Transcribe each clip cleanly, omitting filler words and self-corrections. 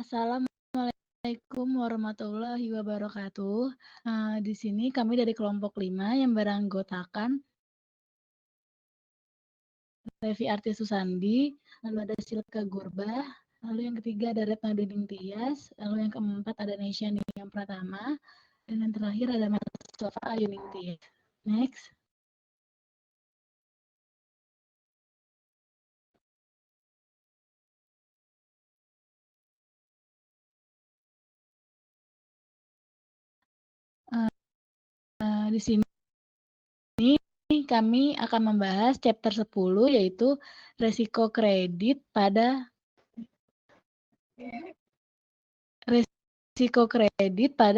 Assalamualaikum warahmatullahi wabarakatuh. Di sini kami dari kelompok 5 yang beranggotakan Levi Arti Susandi, lalu ada Silka Gurbah, lalu yang ketiga ada Retno Duding Tias, lalu yang keempat ada Nesya Niyam Pratama, dan yang terakhir ada Mas Sofa Ayuning Tias. Next. Di sini kami akan membahas chapter 10 yaitu resiko kredit pada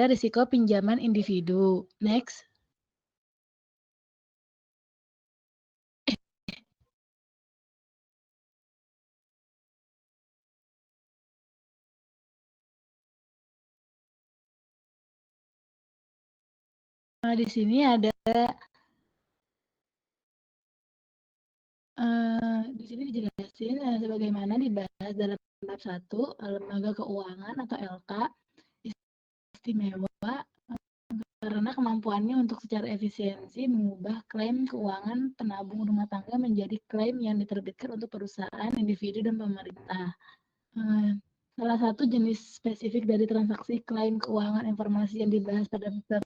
risiko pinjaman individu. Next. Di sini ada di sini dijelasin sebagaimana dibahas dalam bab 1 lembaga keuangan atau LK istimewa karena kemampuannya untuk secara efisiensi mengubah klaim keuangan penabung rumah tangga menjadi klaim yang diterbitkan untuk perusahaan, individu, dan pemerintah. Salah satu jenis spesifik dari transaksi klaim keuangan informasi yang dibahas pada bab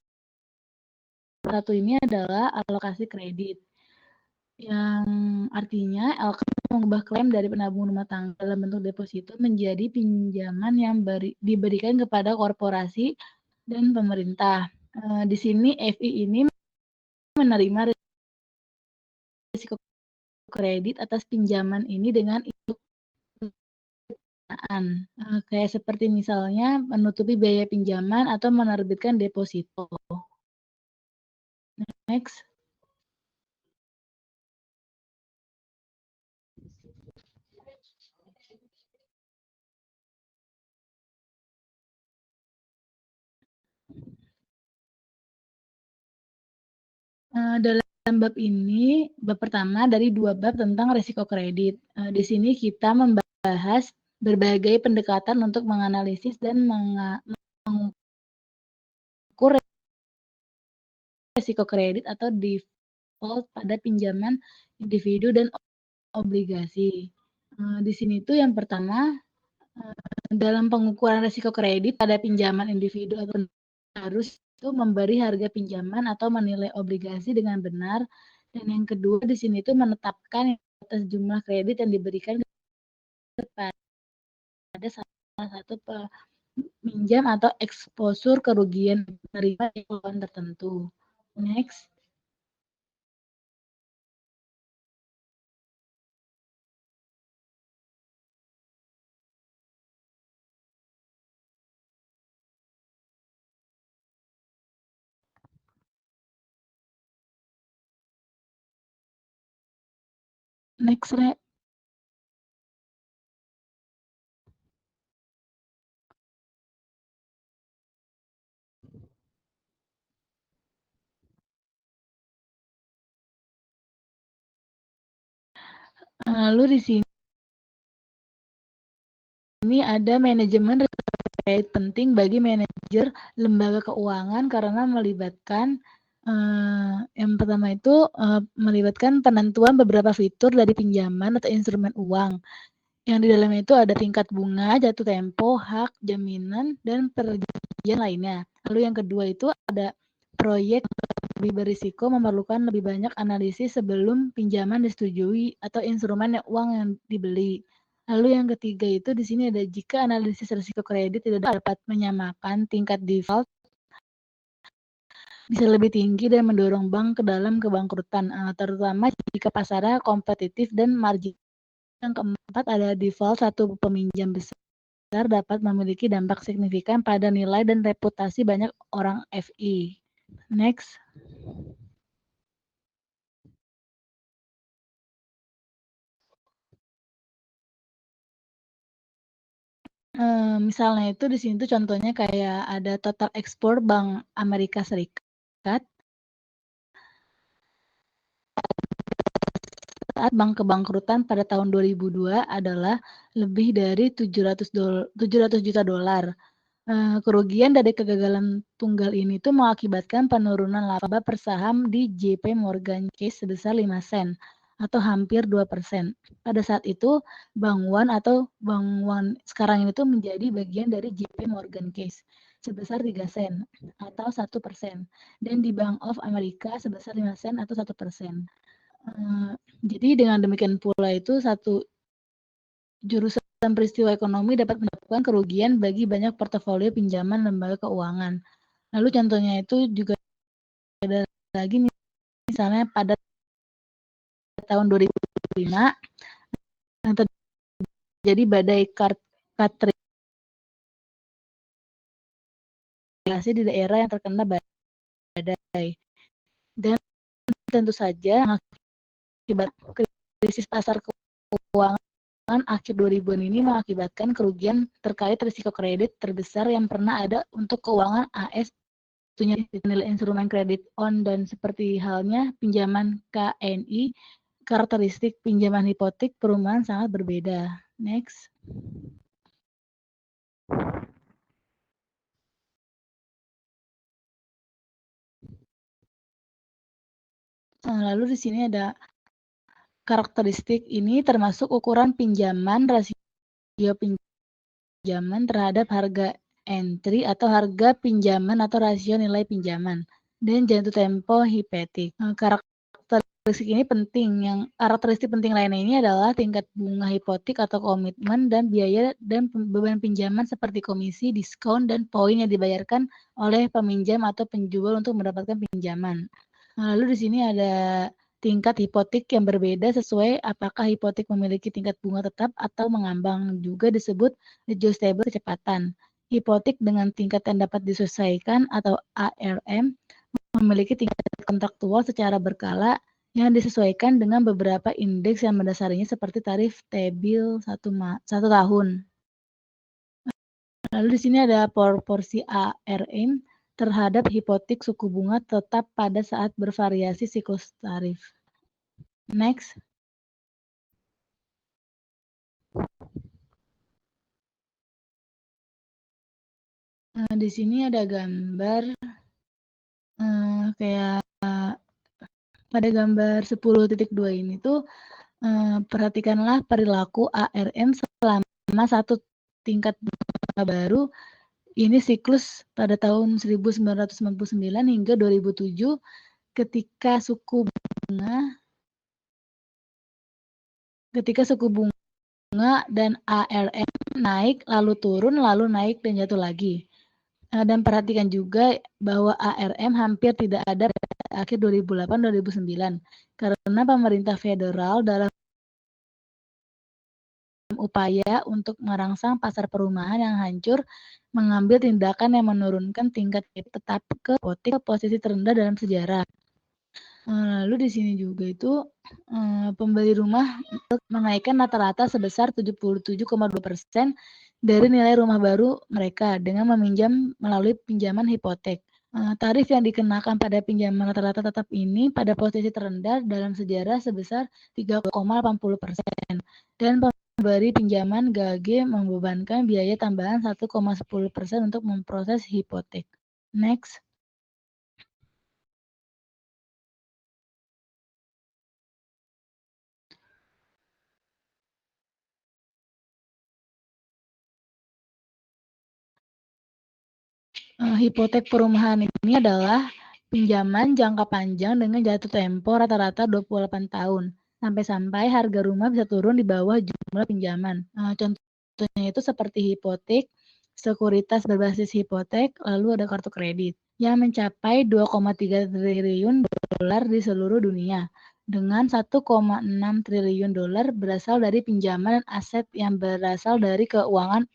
1 ini adalah alokasi kredit. Yang artinya LK mengubah klaim dari penabung rumah tangga dalam bentuk deposito menjadi pinjaman yang diberikan kepada korporasi dan pemerintah. Di sini FI ini menerima risiko kredit atas pinjaman ini dengan itu kayak seperti misalnya menutupi biaya pinjaman atau menerbitkan deposito. Next. Dalam bab ini, bab pertama dari 2 bab tentang risiko kredit. Di sini kita membahas berbagai pendekatan untuk menganalisis dan mengukur risiko kredit atau default pada pinjaman individu dan obligasi. Di sini tuh yang pertama, dalam pengukuran risiko kredit pada pinjaman individu atau harus itu memberi harga pinjaman atau menilai obligasi dengan benar. Dan yang kedua di sini itu menetapkan atas jumlah kredit yang diberikan kepada salah satu peminjam atau eksposur kerugian menerima keluhan tertentu. Next. Next, Re. Lalu di sini ada manajemen kredit penting bagi manajer lembaga keuangan karena melibatkan yang pertama itu melibatkan penentuan beberapa fitur dari pinjaman atau instrumen uang. Yang di dalamnya itu ada tingkat bunga, jatuh tempo, hak, jaminan, dan perjanjian lainnya. Lalu yang kedua itu ada proyek lebih berisiko memerlukan lebih banyak analisis sebelum pinjaman disetujui atau instrumen uang yang dibeli. Lalu yang ketiga itu di sini ada jika analisis risiko kredit tidak dapat menyamakan tingkat default bisa lebih tinggi dan mendorong bank ke dalam kebangkrutan, terutama jika pasarnya kompetitif dan margin. Yang keempat ada default satu peminjam besar dapat memiliki dampak signifikan pada nilai dan reputasi banyak orang FI. Next. Misalnya itu di sini tuh contohnya kayak ada total ekspor Bank Amerika Serikat saat bank kebangkrutan pada tahun 2002 adalah lebih dari 700 juta dolar. Kerugian dari kegagalan tunggal ini tuh mengakibatkan penurunan laba per saham di JP Morgan Chase sebesar 5 sen atau hampir 2%. Pada saat itu, Bank One sekarang ini tuh menjadi bagian dari JP Morgan Chase sebesar 3 sen atau 1%, dan di Bank of America sebesar 5 sen atau 1%. Jadi dengan demikian pula itu satu jurusan peristiwa ekonomi dapat menyebabkan kerugian bagi banyak portofolio pinjaman lembaga keuangan. Lalu contohnya itu juga ada lagi, misalnya pada tahun 2005 yang terjadi badai Katrina di daerah yang terkena badai, dan tentu saja akibat krisis pasar keuangan akhir 2000-an ini mengakibatkan kerugian terkait risiko kredit terbesar yang pernah ada untuk keuangan AS, tentunya nilai instrumen kredit on, dan seperti halnya pinjaman KNI, karakteristik pinjaman hipotek perumahan sangat berbeda. Next. Lalu di sini ada karakteristik ini termasuk ukuran pinjaman, rasio pinjaman terhadap harga entry atau harga pinjaman atau rasio nilai pinjaman, dan jatuh tempo hipotek. Karakteristik ini penting. Yang karakteristik penting lainnya ini adalah tingkat bunga hipotek atau komitmen dan biaya dan beban pinjaman seperti komisi, diskon, dan poin yang dibayarkan oleh peminjam atau penjual untuk mendapatkan pinjaman. Lalu di sini ada tingkat hipotek yang berbeda sesuai apakah hipotek memiliki tingkat bunga tetap atau mengambang, juga disebut adjustable kecepatan. Hipotek dengan tingkat yang dapat disesuaikan atau ARM memiliki tingkat kontraktual secara berkala yang disesuaikan dengan beberapa indeks yang mendasarinya seperti tarif T-bill 1 tahun. Lalu di sini ada proporsi ARM terhadap hipotek suku bunga tetap pada saat bervariasi siklus tarif. Next. Di sini ada gambar kayak pada gambar 10.2 ini tuh perhatikanlah perilaku ARM selama satu tingkat bunga baru. Ini siklus pada tahun 1999 hingga 2007 ketika suku bunga dan ARM naik, lalu turun, lalu naik dan jatuh lagi. Dan perhatikan juga bahwa ARM hampir tidak ada pada akhir 2008-2009 karena pemerintah federal dalam upaya untuk merangsang pasar perumahan yang hancur mengambil tindakan yang menurunkan tingkat tetap ke posisi terendah dalam sejarah. Lalu di sini juga itu pembeli rumah menaikkan rata-rata sebesar 77,2% dari nilai rumah baru mereka dengan meminjam melalui pinjaman hipotek. Tarif yang dikenakan pada pinjaman rata-rata tetap ini pada posisi terendah dalam sejarah sebesar 3,80%, dan pemberi pinjaman GAG membebankan biaya tambahan 1,10% untuk memproses hipotek. Next. Hipotek perumahan ini adalah pinjaman jangka panjang dengan jatuh tempo rata-rata 28 tahun, sampai harga rumah bisa turun di bawah jumlah pinjaman. Contohnya itu seperti hipotek, sekuritas berbasis hipotek, lalu ada kartu kredit yang mencapai 2,3 triliun dolar di seluruh dunia, dengan 1,6 triliun dolar berasal dari pinjaman dan aset yang berasal dari keuangan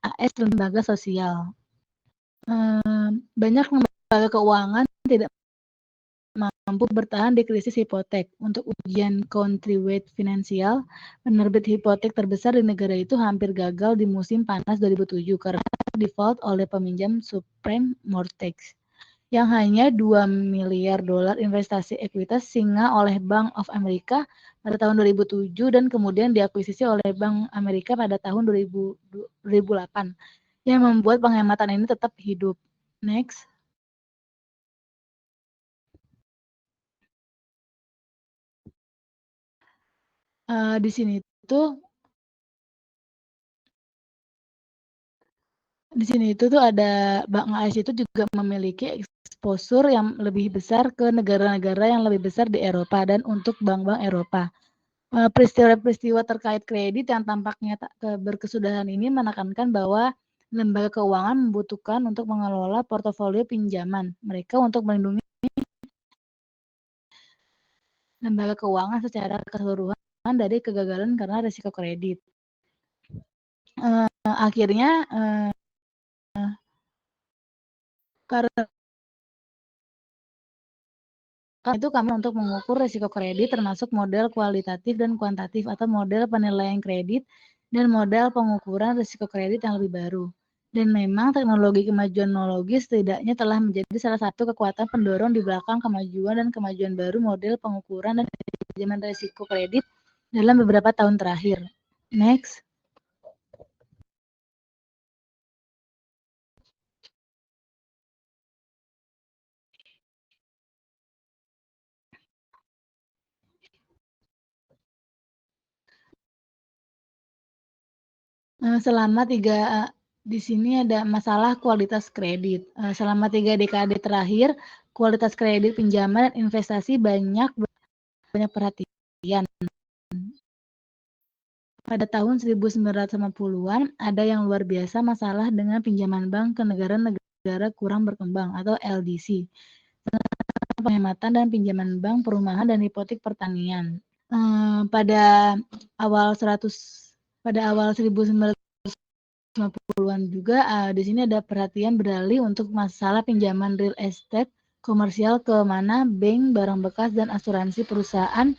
AS lembaga sosial. Banyak lembaga keuangan tidak mampu bertahan di krisis hipotek. Untuk ujian Countrywide Financial, penerbit hipotek terbesar di negara itu hampir gagal di musim panas 2007 karena default oleh peminjam subprime mortgage yang hanya $2 miliar investasi ekuitas Singa oleh Bank of America pada tahun 2007 dan kemudian diakuisisi oleh Bank Amerika pada tahun 2008 yang membuat penghematan ini tetap hidup. Next. Di sini tuh ada Bank AS itu juga memiliki exposure yang lebih besar ke negara-negara yang lebih besar di Eropa dan untuk bank-bank Eropa. Peristiwa-peristiwa terkait kredit yang tampaknya tak berkesudahan ini menekankan bahwa lembaga keuangan membutuhkan untuk mengelola portofolio pinjaman mereka untuk melindungi lembaga keuangan secara keseluruhan dari kegagalan karena risiko kredit. Akhirnya karena itu kami untuk mengukur risiko kredit termasuk model kualitatif dan kuantitatif atau model penilaian kredit dan model pengukuran risiko kredit yang lebih baru. Dan memang teknologi kemajuan teknologis setidaknya telah menjadi salah satu kekuatan pendorong di belakang kemajuan dan kemajuan baru model pengukuran dan manajemen risiko kredit dalam beberapa tahun terakhir. Next. Di sini ada masalah kualitas kredit. Selama 3 dekade terakhir, kualitas kredit pinjaman dan investasi banyak perhatian. Pada tahun 1950-an, ada yang luar biasa masalah dengan pinjaman bank ke negara-negara kurang berkembang atau LDC, penghematan dan pinjaman bank perumahan dan hipotek pertanian. Pada awal 1950-an juga di sini ada perhatian beralih untuk masalah pinjaman real estate komersial ke mana bank, barang bekas, dan asuransi perusahaan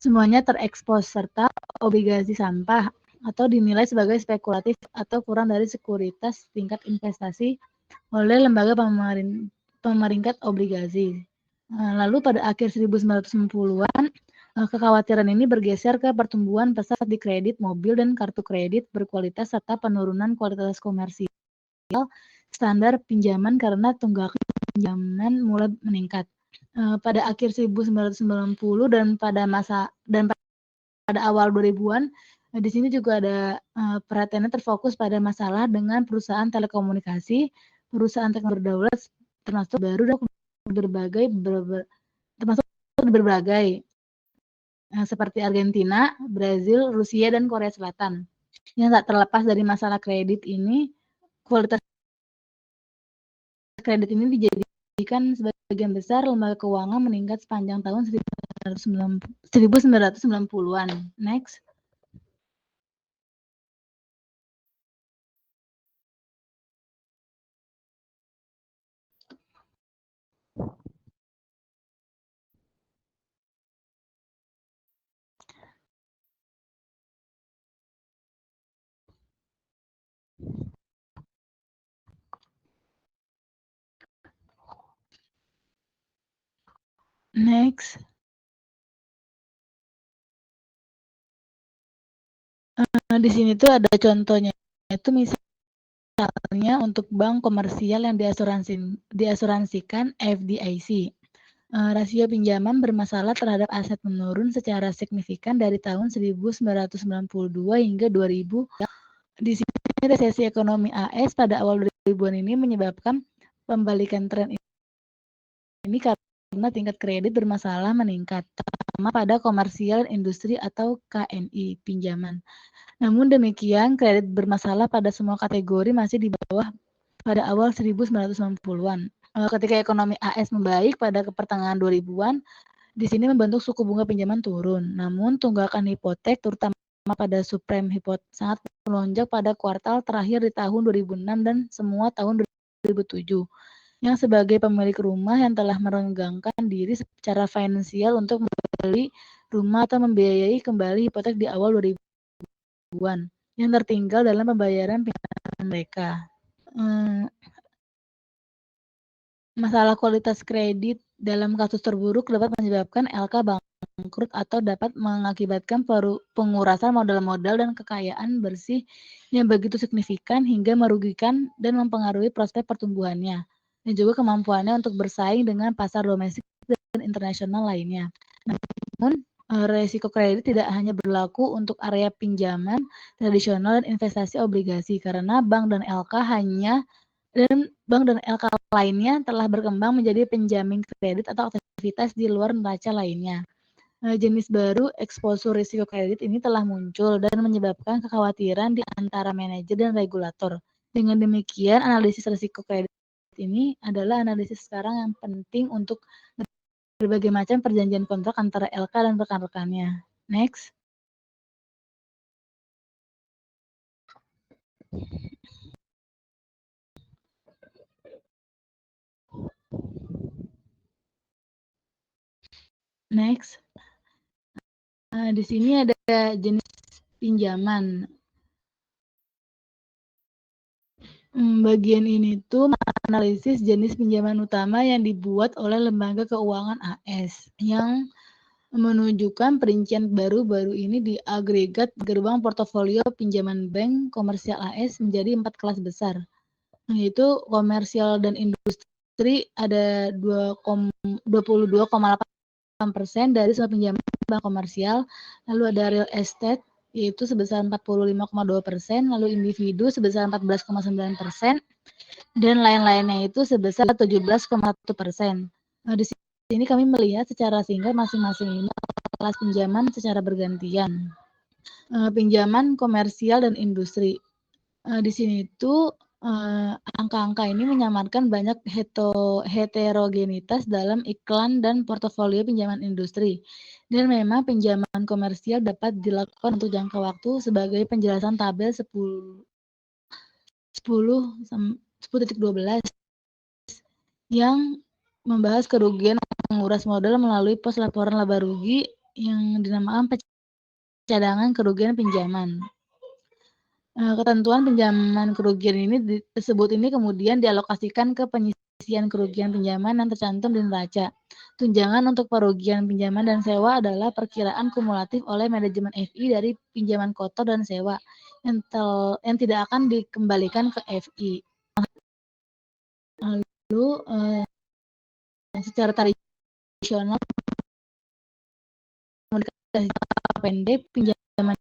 semuanya terekspos serta obligasi sampah atau dinilai sebagai spekulatif atau kurang dari sekuritas tingkat investasi oleh lembaga pemeringkat obligasi. Lalu pada akhir 1990-an, kekhawatiran ini bergeser ke pertumbuhan pesat di kredit mobil dan kartu kredit berkualitas serta penurunan kualitas komersial standar pinjaman karena tunggakan pinjaman mulai meningkat. Pada akhir 1990 dan pada awal 2000-an, di sini juga ada perhatiannya terfokus pada masalah dengan perusahaan telekomunikasi, perusahaan teknologi berdaulat, termasuk baru dan berbagai seperti Argentina, Brazil, Rusia, dan Korea Selatan. Yang tak terlepas dari masalah kredit ini, kualitas kredit ini dijadikan sebagian besar lembaga keuangan meningkat sepanjang tahun 1990-an. Next. Next. Di sini tuh ada contohnya, itu misalnya untuk bank komersial yang diasuransikan FDIC. Rasio pinjaman bermasalah terhadap aset menurun secara signifikan dari tahun 1992 hingga 2000. Di sini resesi ekonomi AS pada awal 2000-an ini menyebabkan pembalikan tren ini karena tingkat kredit bermasalah meningkat, terutama pada komersial industri atau KNI pinjaman. Namun demikian, kredit bermasalah pada semua kategori masih di bawah pada awal 1990-an. Ketika ekonomi AS membaik pada pertengahan 2000-an, di sini membentuk suku bunga pinjaman turun. Namun tunggakan hipotek terutama pada subprime hipotek sangat melonjak pada kuartal terakhir di tahun 2006 dan semua tahun 2007. Yang sebagai pemilik rumah yang telah merenggangkan diri secara finansial untuk membeli rumah atau membiayai kembali hipotek di awal 2000-an yang tertinggal dalam pembayaran pinjaman mereka. Masalah kualitas kredit dalam kasus terburuk dapat menyebabkan LK bangkrut atau dapat mengakibatkan pengurasan modal-modal dan kekayaan bersih yang begitu signifikan hingga merugikan dan mempengaruhi prospek pertumbuhannya, dan juga kemampuannya untuk bersaing dengan pasar domestik dan internasional lainnya. Namun, resiko kredit tidak hanya berlaku untuk area pinjaman tradisional dan investasi obligasi, karena bank dan LK lainnya telah berkembang menjadi penjamin kredit atau aktivitas di luar neraca lainnya. Jenis baru exposure risiko kredit ini telah muncul dan menyebabkan kekhawatiran di antara manajer dan regulator. Dengan demikian, analisis risiko kredit ini adalah analisis sekarang yang penting untuk berbagai macam perjanjian kontrak antara LK dan rekan-rekannya. Next. Next. Di sini ada jenis pinjaman. Bagian ini tuh analisis jenis pinjaman utama yang dibuat oleh lembaga keuangan AS, yang menunjukkan perincian baru-baru ini di agregat gerbang portofolio pinjaman bank komersial AS menjadi 4 kelas besar, yaitu komersial dan industri ada 22,8% dari semua pinjaman bank komersial, lalu ada real estate yaitu sebesar 45,2%, lalu individu sebesar 14,9%, dan lain-lainnya itu sebesar 17,1%. Di sini kami melihat secara singkat masing-masing ini kelas pinjaman secara bergantian. Pinjaman komersial dan industri. Di sini tuh angka-angka ini menyamarkan banyak heterogenitas dalam iklan dan portofolio pinjaman industri. Dan memang pinjaman komersial dapat dilakukan untuk jangka waktu sebagai penjelasan tabel 10.12 yang membahas kerugian menguras modal melalui pos laporan laba rugi yang dinamakan cadangan kerugian pinjaman. Ketentuan pinjaman kerugian tersebut ini kemudian dialokasikan ke penyisian kerugian pinjaman yang tercantum di neraca. Tunjangan untuk kerugian pinjaman dan sewa adalah perkiraan kumulatif oleh manajemen FI dari pinjaman kotor dan sewa yang tidak akan dikembalikan ke FI. Lalu secara tradisional pendek pinjaman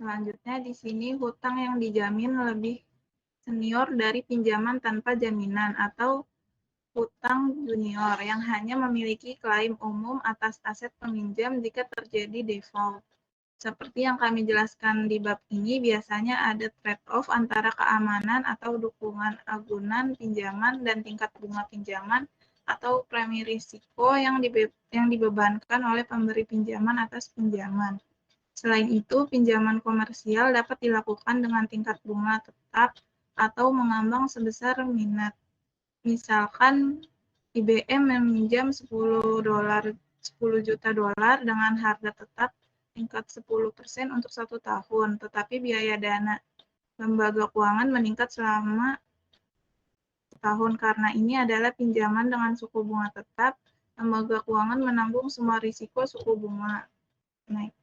Selanjutnya di sini hutang yang dijamin lebih senior dari pinjaman tanpa jaminan atau hutang junior yang hanya memiliki klaim umum atas aset peminjam jika terjadi default. Seperti yang kami jelaskan di bab ini, biasanya ada trade-off antara keamanan atau dukungan agunan pinjaman dan tingkat bunga pinjaman atau premi risiko yang dibebankan oleh pemberi pinjaman atas pinjaman. Selain itu, pinjaman komersial dapat dilakukan dengan tingkat bunga tetap atau mengambang sebesar minat. Misalkan IBM meminjam 10 juta dolar dengan harga tetap tingkat 10% untuk 1 tahun, tetapi biaya dana lembaga keuangan meningkat selama setahun. Karena ini adalah pinjaman dengan suku bunga tetap, lembaga keuangan menanggung semua risiko suku bunga. Next.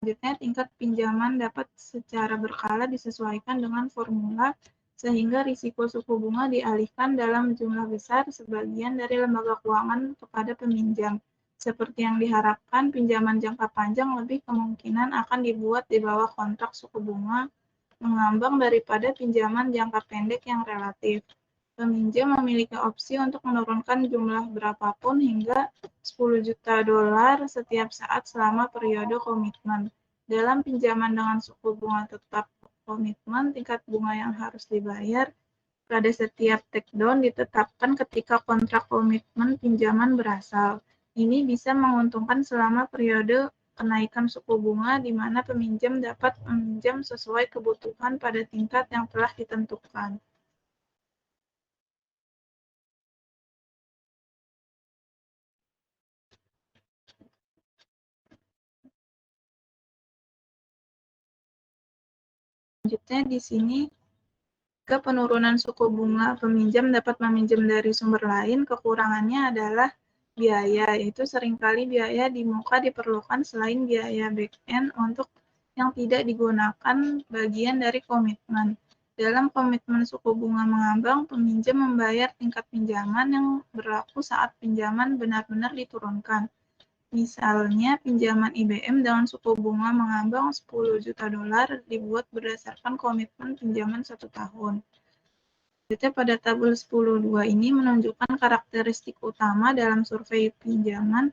Selanjutnya, tingkat pinjaman dapat secara berkala disesuaikan dengan formula sehingga risiko suku bunga dialihkan dalam jumlah besar sebagian dari lembaga keuangan kepada peminjam. Seperti yang diharapkan, pinjaman jangka panjang lebih kemungkinan akan dibuat di bawah kontrak suku bunga mengambang daripada pinjaman jangka pendek yang relatif. Peminjam memiliki opsi untuk menurunkan jumlah berapapun hingga 10 juta dolar setiap saat selama periode komitmen. Dalam pinjaman dengan suku bunga tetap komitmen, tingkat bunga yang harus dibayar pada setiap take-down ditetapkan ketika kontrak komitmen pinjaman berasal. Ini bisa menguntungkan selama periode kenaikan suku bunga di mana peminjam dapat meminjam sesuai kebutuhan pada tingkat yang telah ditentukan. Selanjutnya di sini, jika penurunan suku bunga peminjam dapat meminjam dari sumber lain, kekurangannya adalah biaya, yaitu seringkali biaya di muka diperlukan selain biaya back-end untuk yang tidak digunakan bagian dari komitmen. Dalam komitmen suku bunga mengambang, peminjam membayar tingkat pinjaman yang berlaku saat pinjaman benar-benar diturunkan. Misalnya, pinjaman IBM dengan suku bunga mengambang 10 juta dolar dibuat berdasarkan komitmen pinjaman 1 tahun. Data pada tabel 10.2 ini menunjukkan karakteristik utama dalam survei pinjaman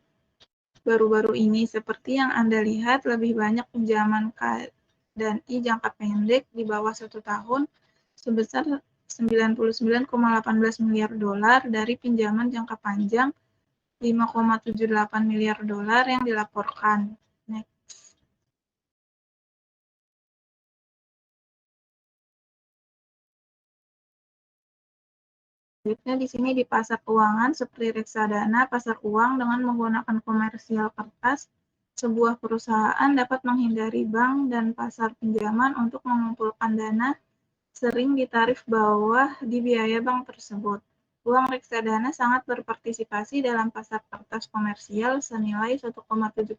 baru-baru ini. Seperti yang Anda lihat, lebih banyak pinjaman K dan I jangka pendek di bawah 1 tahun sebesar 99,18 miliar dolar dari pinjaman jangka panjang 5,78 miliar dolar yang dilaporkan. Next. Selanjutnya di sini di pasar keuangan seperti reksadana, pasar uang dengan menggunakan komersial kertas, sebuah perusahaan dapat menghindari bank dan pasar pinjaman untuk mengumpulkan dana sering di tarif bawah di biaya bank tersebut. Uang reksadana sangat berpartisipasi dalam pasar kertas komersial senilai 1,7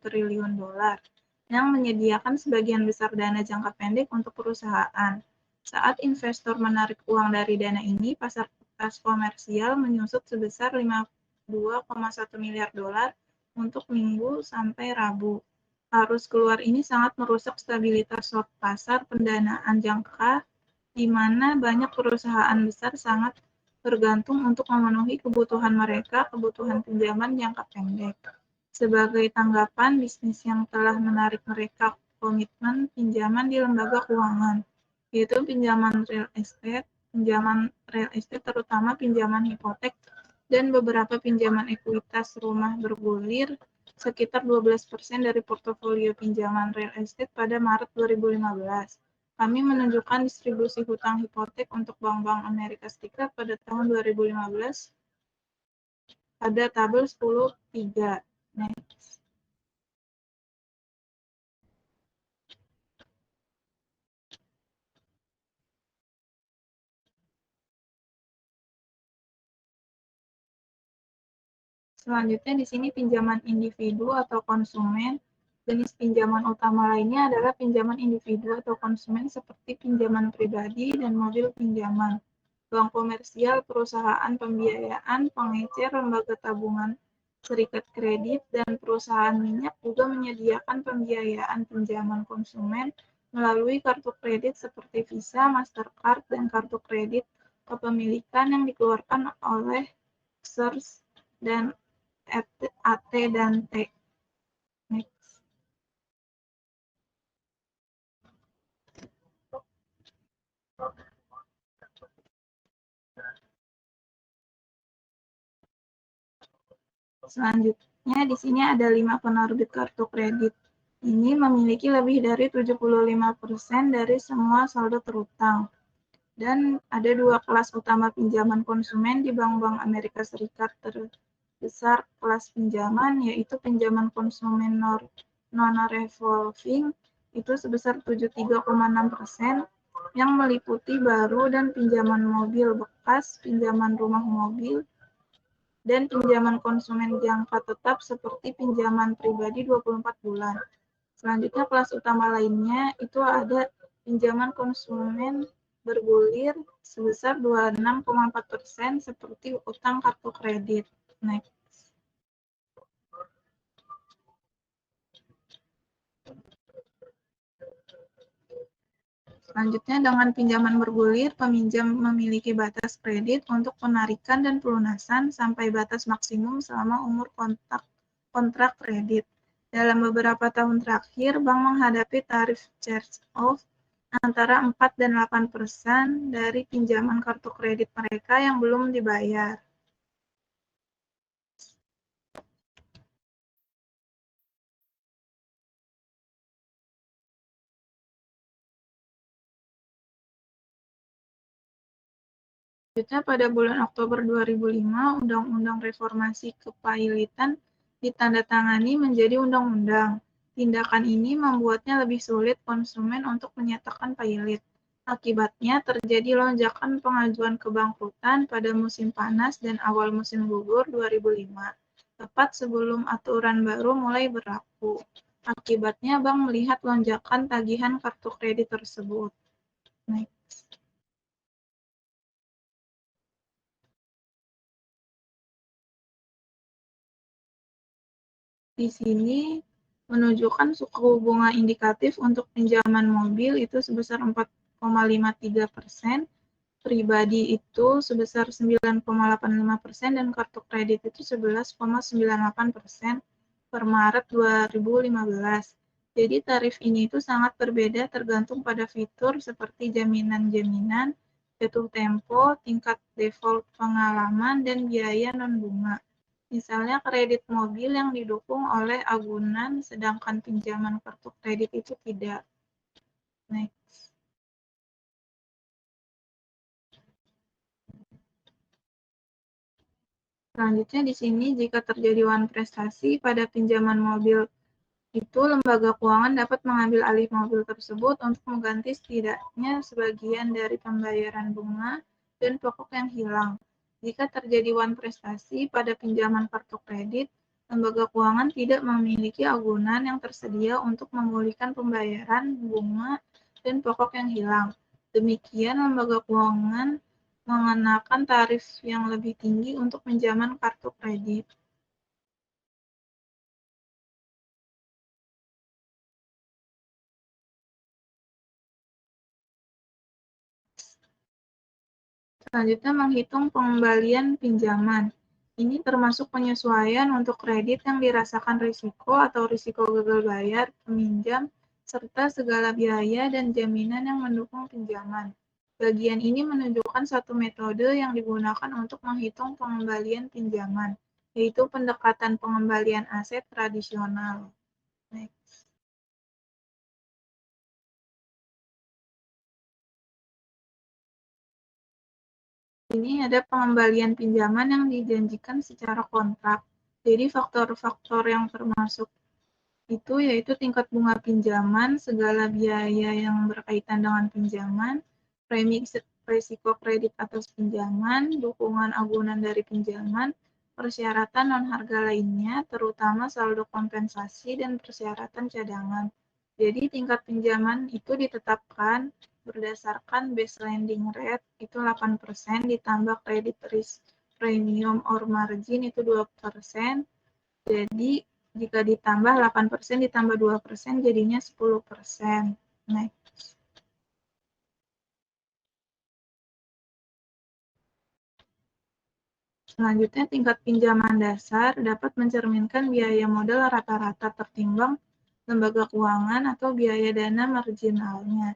triliun dolar yang menyediakan sebagian besar dana jangka pendek untuk perusahaan. Saat investor menarik uang dari dana ini, pasar kertas komersial menyusut sebesar 52,1 miliar dolar untuk Minggu sampai Rabu. Arus keluar ini sangat merusak stabilitas pasar pendanaan jangka di mana banyak perusahaan besar sangat bergantung untuk memenuhi kebutuhan mereka, kebutuhan pinjaman jangka pendek. Sebagai tanggapan, bisnis yang telah menarik mereka komitmen pinjaman di lembaga keuangan, yaitu pinjaman real estate terutama pinjaman hipotek, dan beberapa pinjaman ekuitas rumah bergulir, sekitar 12% dari portofolio pinjaman real estate pada Maret 2015. Kami menunjukkan distribusi hutang hipotek untuk bank-bank Amerika Serikat pada tahun 2015 pada tabel 10.3. Next. Selanjutnya di sini pinjaman individu atau konsumen. Jenis pinjaman utama lainnya adalah pinjaman individu atau konsumen seperti pinjaman pribadi dan mobil pinjaman. bank komersial, perusahaan pembiayaan, pengecer, lembaga tabungan, serikat kredit, dan perusahaan minyak juga menyediakan pembiayaan pinjaman konsumen melalui kartu kredit seperti Visa, Mastercard, dan kartu kredit kepemilikan yang dikeluarkan oleh SERS dan AT dan T. Next. Selanjutnya di sini ada 5 penerbit kartu kredit. Ini memiliki lebih dari 75% dari semua saldo terutang. Dan ada 2 kelas utama pinjaman konsumen di bank-bank Amerika Serikat terbesar kelas pinjaman, yaitu pinjaman konsumen non-revolving itu sebesar 73,6%, yang meliputi baru dan pinjaman mobil bekas, pinjaman rumah mobil, dan pinjaman konsumen jangka tetap seperti pinjaman pribadi 24 bulan. Selanjutnya kelas utama lainnya itu ada pinjaman konsumen bergulir sebesar 26,4% seperti utang kartu kredit. Next. Selanjutnya, dengan pinjaman bergulir, peminjam memiliki batas kredit untuk penarikan dan pelunasan sampai batas maksimum selama umur kontrak kredit. Dalam beberapa tahun terakhir, bank menghadapi tarif charge-off antara 4 dan 8% dari pinjaman kartu kredit mereka yang belum dibayar. Selanjutnya, pada bulan Oktober 2005, Undang-Undang Reformasi Kepailitan ditandatangani menjadi undang-undang. Tindakan ini membuatnya lebih sulit konsumen untuk menyatakan pailit. Akibatnya, terjadi lonjakan pengajuan kebangkrutan pada musim panas dan awal musim gugur 2005, tepat sebelum aturan baru mulai berlaku. Akibatnya, bank melihat lonjakan tagihan kartu kredit tersebut. Next. Di sini menunjukkan suku bunga indikatif untuk pinjaman mobil itu sebesar 4,53%, pribadi itu sebesar 9,85% dan kartu kredit itu 11,98% per Maret 2015. Jadi tarif ini itu sangat berbeda tergantung pada fitur seperti jaminan-jaminan, jatuh tempo, tingkat default pengalaman, dan biaya non-bunga. Misalnya kredit mobil yang didukung oleh agunan, sedangkan pinjaman kartu kredit itu tidak. Next. Selanjutnya di sini, jika terjadi wan prestasi pada pinjaman mobil itu, lembaga keuangan dapat mengambil alih mobil tersebut untuk mengganti setidaknya sebagian dari pembayaran bunga dan pokok yang hilang. Jika terjadi wan prestasi pada pinjaman kartu kredit, lembaga keuangan tidak memiliki agunan yang tersedia untuk memulihkan pembayaran bunga dan pokok yang hilang. Demikian, lembaga keuangan mengenakan tarif yang lebih tinggi untuk pinjaman kartu kredit. Selanjutnya, menghitung pengembalian pinjaman. Ini termasuk penyesuaian untuk kredit yang dirasakan risiko atau risiko gagal bayar peminjam, serta segala biaya dan jaminan yang mendukung pinjaman. Bagian ini menunjukkan satu metode yang digunakan untuk menghitung pengembalian pinjaman, yaitu pendekatan pengembalian aset tradisional. Next. Ini ada pengembalian pinjaman yang dijanjikan secara kontrak. Jadi faktor-faktor yang termasuk itu yaitu tingkat bunga pinjaman, segala biaya yang berkaitan dengan pinjaman, premi risiko kredit atas pinjaman, dukungan agunan dari pinjaman, persyaratan non-harga lainnya, terutama saldo kompensasi dan persyaratan cadangan. Jadi tingkat pinjaman itu ditetapkan berdasarkan base lending rate itu 8% ditambah credit risk premium or margin itu 2%. Jadi jika ditambah 8% ditambah 2% jadinya 10%. Next. Selanjutnya, tingkat pinjaman dasar dapat mencerminkan biaya modal rata-rata tertimbang lembaga keuangan atau biaya dana marginalnya,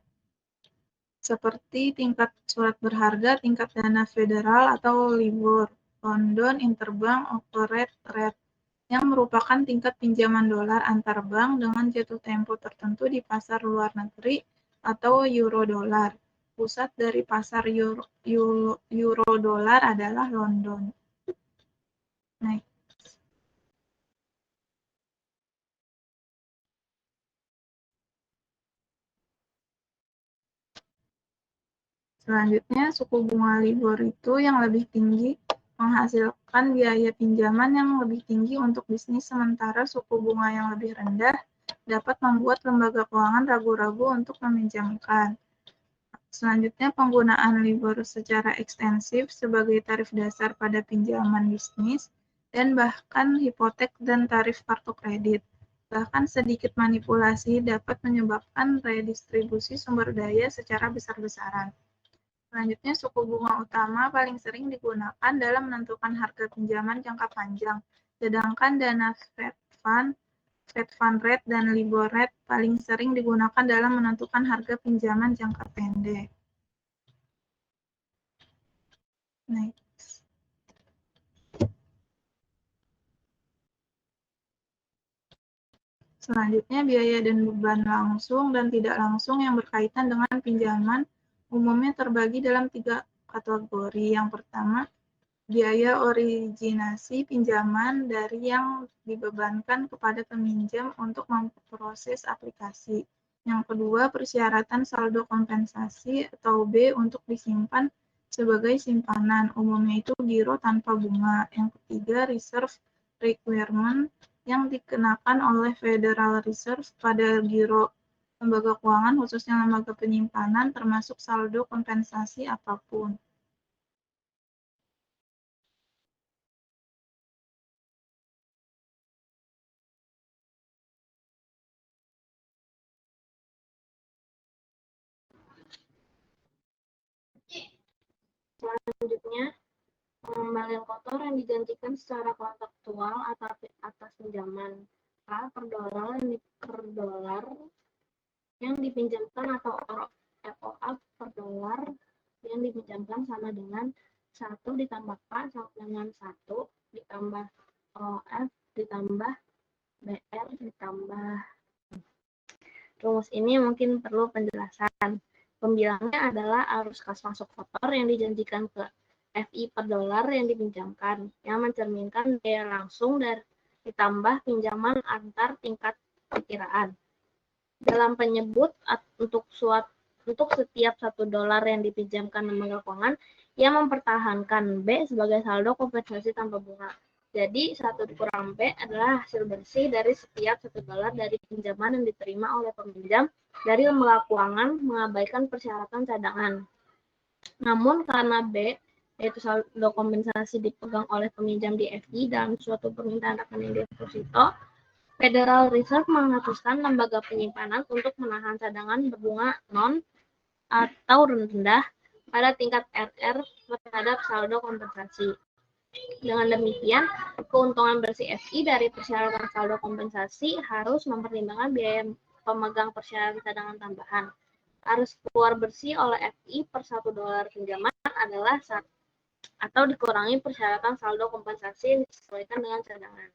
seperti tingkat surat berharga, tingkat dana federal atau LIBOR, London Interbank Overnight Rate, yang merupakan tingkat pinjaman dolar antar bank dengan jatuh tempo tertentu di pasar luar negeri atau euro dolar. Pusat dari pasar euro dolar adalah London. Next. Selanjutnya, suku bunga LIBOR itu yang lebih tinggi menghasilkan biaya pinjaman yang lebih tinggi untuk bisnis, sementara suku bunga yang lebih rendah dapat membuat lembaga keuangan ragu-ragu untuk meminjamkan. Selanjutnya, penggunaan LIBOR secara ekstensif sebagai tarif dasar pada pinjaman bisnis dan bahkan hipotek dan tarif kartu kredit. Bahkan sedikit manipulasi dapat menyebabkan redistribusi sumber daya secara besar-besaran. Selanjutnya, suku bunga utama paling sering digunakan dalam menentukan harga pinjaman jangka panjang, sedangkan dana Fed Fund Rate, dan LIBOR Rate paling sering digunakan dalam menentukan harga pinjaman jangka pendek. Next. Selanjutnya, biaya dan beban langsung dan tidak langsung yang berkaitan dengan pinjaman umumnya terbagi dalam 3 kategori. Yang pertama, biaya originasi pinjaman dari yang dibebankan kepada peminjam untuk memproses aplikasi. Yang kedua, persyaratan saldo kompensasi atau B untuk disimpan sebagai simpanan, umumnya itu giro tanpa bunga. Yang ketiga, reserve requirement yang dikenakan oleh Federal Reserve pada giro lembaga keuangan, khususnya lembaga penyimpanan, termasuk saldo kompensasi apapun. Selanjutnya, pengembalian kotor yang dijanjikan secara kontraktual atas pinjaman A per dolar yang dipinjamkan atau ROA per dolar yang dipinjamkan sama dengan 1 ditambah K sama dengan 1 ditambah OF ditambah BR ditambah. Rumus ini mungkin perlu penjelasan. Pembilangnya adalah arus kas masuk kotor yang dijanjikan ke FI per dolar yang dipinjamkan, yang mencerminkan biaya langsung dari ditambah pinjaman antar tingkat perkiraan. Dalam penyebut untuk setiap 1 dolar yang dipinjamkan lembaga keuangan, yang mempertahankan B sebagai saldo kompensasi tanpa bunga. Jadi 1 kurang B adalah hasil bersih dari setiap 1 dolar dari pinjaman yang diterima oleh peminjam dari lembaga keuangan mengabaikan persyaratan cadangan. Namun karena B, yaitu saldo kompensasi dipegang oleh peminjam di FI dalam suatu permintaan rekening deposito, Federal Reserve mengharuskan lembaga penyimpanan untuk menahan cadangan berbunga non atau rendah pada tingkat RR terhadap saldo kompensasi. Dengan demikian, keuntungan bersih FI dari persyaratan saldo kompensasi harus mempertimbangkan biaya pemegang persyaratan cadangan tambahan. Arus keluar bersih oleh FI per 1 dolar pinjaman adalah atau dikurangi persyaratan saldo kompensasi yang disesuaikan dengan cadangan.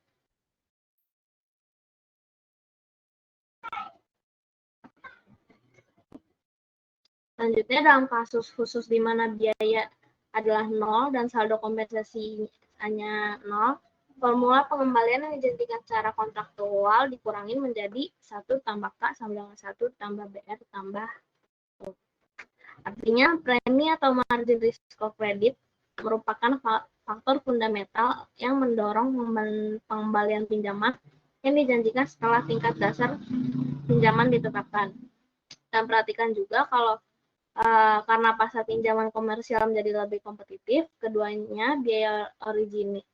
Selanjutnya, dalam kasus khusus di mana biaya adalah 0 dan saldo kompensasi hanya 0, formula pengembalian yang dijanjikan secara kontraktual dikurangi menjadi 1 tambah K sama dengan 1 tambah BR tambah U. Artinya, premi atau margin risk of credit merupakan faktor fundamental yang mendorong pengembalian pinjaman yang dijanjikan setelah tingkat dasar pinjaman ditetapkan. Dan perhatikan juga kalau Karena pasar pinjaman komersial menjadi lebih kompetitif, keduanya biaya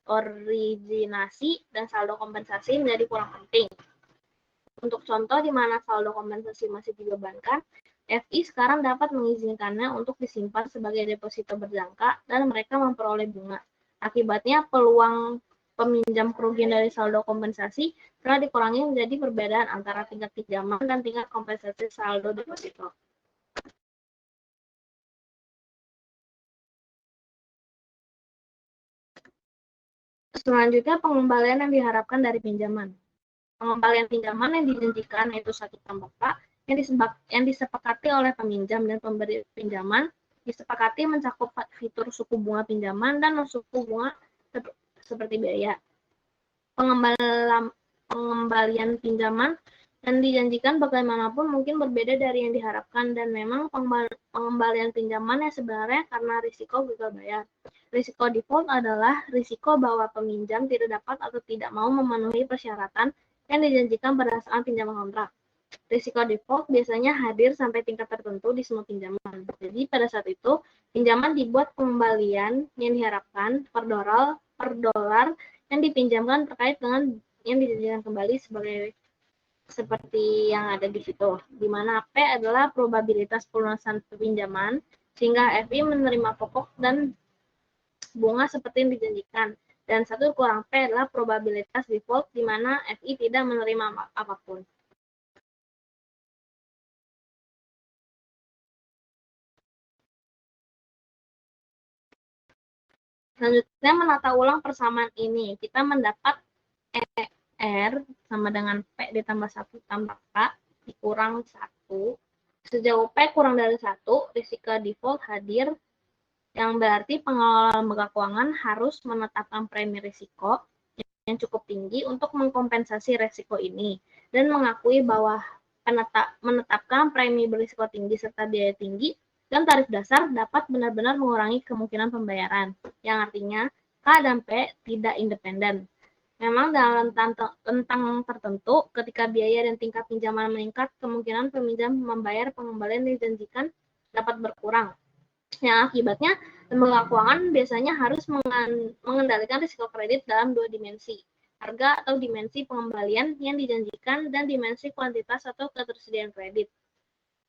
originasi dan saldo kompensasi menjadi kurang penting. Untuk contoh di mana saldo kompensasi masih dibebankan, FI sekarang dapat mengizinkannya untuk disimpan sebagai deposito berjangka dan mereka memperoleh bunga. Akibatnya peluang peminjam kerugian dari saldo kompensasi telah dikurangi menjadi perbedaan antara tingkat pinjaman dan tingkat kompensasi saldo deposito. Selanjutnya, pengembalian yang diharapkan dari pinjaman. Pengembalian pinjaman yang dijanjikan yaitu 1 tambah K yang disepakati oleh peminjam dan pemberi pinjaman, disepakati mencakup fitur suku bunga pinjaman dan suku bunga seperti biaya. Pengembalian pinjaman yang dijanjikan bagaimanapun mungkin berbeda dari yang diharapkan, dan memang pengembalian pinjaman yang sebenarnya karena risiko gagal bayar. Risiko default adalah risiko bahwa peminjam tidak dapat atau tidak mau memenuhi persyaratan yang dijanjikan berdasarkan pinjaman kontrak. Risiko default biasanya hadir sampai tingkat tertentu di semua pinjaman. Jadi pada saat itu, pinjaman dibuat pengembalian yang diharapkan per dolar yang dipinjamkan terkait dengan yang dijanjikan kembali seperti yang ada di situ, di mana P adalah probabilitas pelunasan pinjaman, sehingga FI menerima pokok dan bunga seperti yang dijanjikan. Dan 1 kurang P adalah probabilitas default, di mana FI tidak menerima apapun. Selanjutnya, menata ulang persamaan ini. Kita mendapat R sama dengan P ditambah 1 tambah K dikurang 1. Sejauh P kurang dari 1, risiko default hadir, yang berarti pengelola lembaga keuangan harus menetapkan premi risiko yang cukup tinggi untuk mengkompensasi risiko ini, dan mengakui bahwa menetapkan premi berisiko tinggi serta biaya tinggi dan tarif dasar dapat benar-benar mengurangi kemungkinan pembayaran, yang artinya K dan P tidak independen. Memang dalam rentang tertentu, ketika biaya dan tingkat pinjaman meningkat, kemungkinan peminjam membayar pengembalian yang dijanjikan dapat berkurang. Yang akibatnya, lembaga keuangan biasanya harus mengendalikan risiko kredit dalam 2 dimensi, harga atau dimensi pengembalian yang dijanjikan dan dimensi kuantitas atau ketersediaan kredit.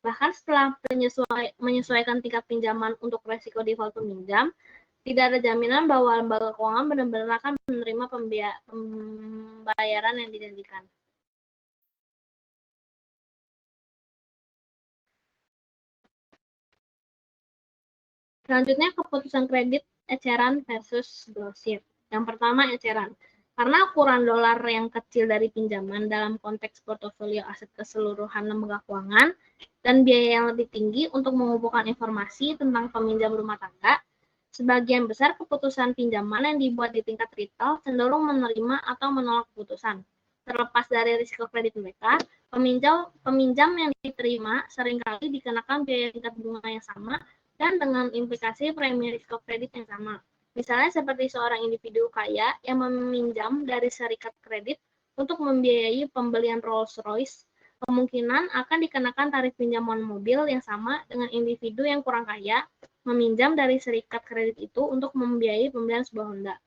Bahkan setelah menyesuaikan tingkat pinjaman untuk risiko default peminjam, tidak ada jaminan bahwa lembaga keuangan benar-benar akan menerima pembayaran yang dijanjikan. Selanjutnya, keputusan kredit eceran versus grosir. Yang pertama, eceran. Karena ukuran dolar yang kecil dari pinjaman dalam konteks portofolio aset keseluruhan lembaga keuangan dan biaya yang lebih tinggi untuk mengumpulkan informasi tentang peminjam rumah tangga, sebagian besar keputusan pinjaman yang dibuat di tingkat retail cenderung menerima atau menolak keputusan. Terlepas dari risiko kredit mereka, peminjam yang diterima seringkali dikenakan biaya tingkat bunga yang sama dan dengan implikasi premi risiko kredit yang sama. Misalnya seperti seorang individu kaya yang meminjam dari serikat kredit untuk membiayai pembelian Rolls-Royce, kemungkinan akan dikenakan tarif pinjaman mobil yang sama dengan individu yang kurang kaya meminjam dari serikat kredit itu untuk membiayai pembelian sebuah Honda.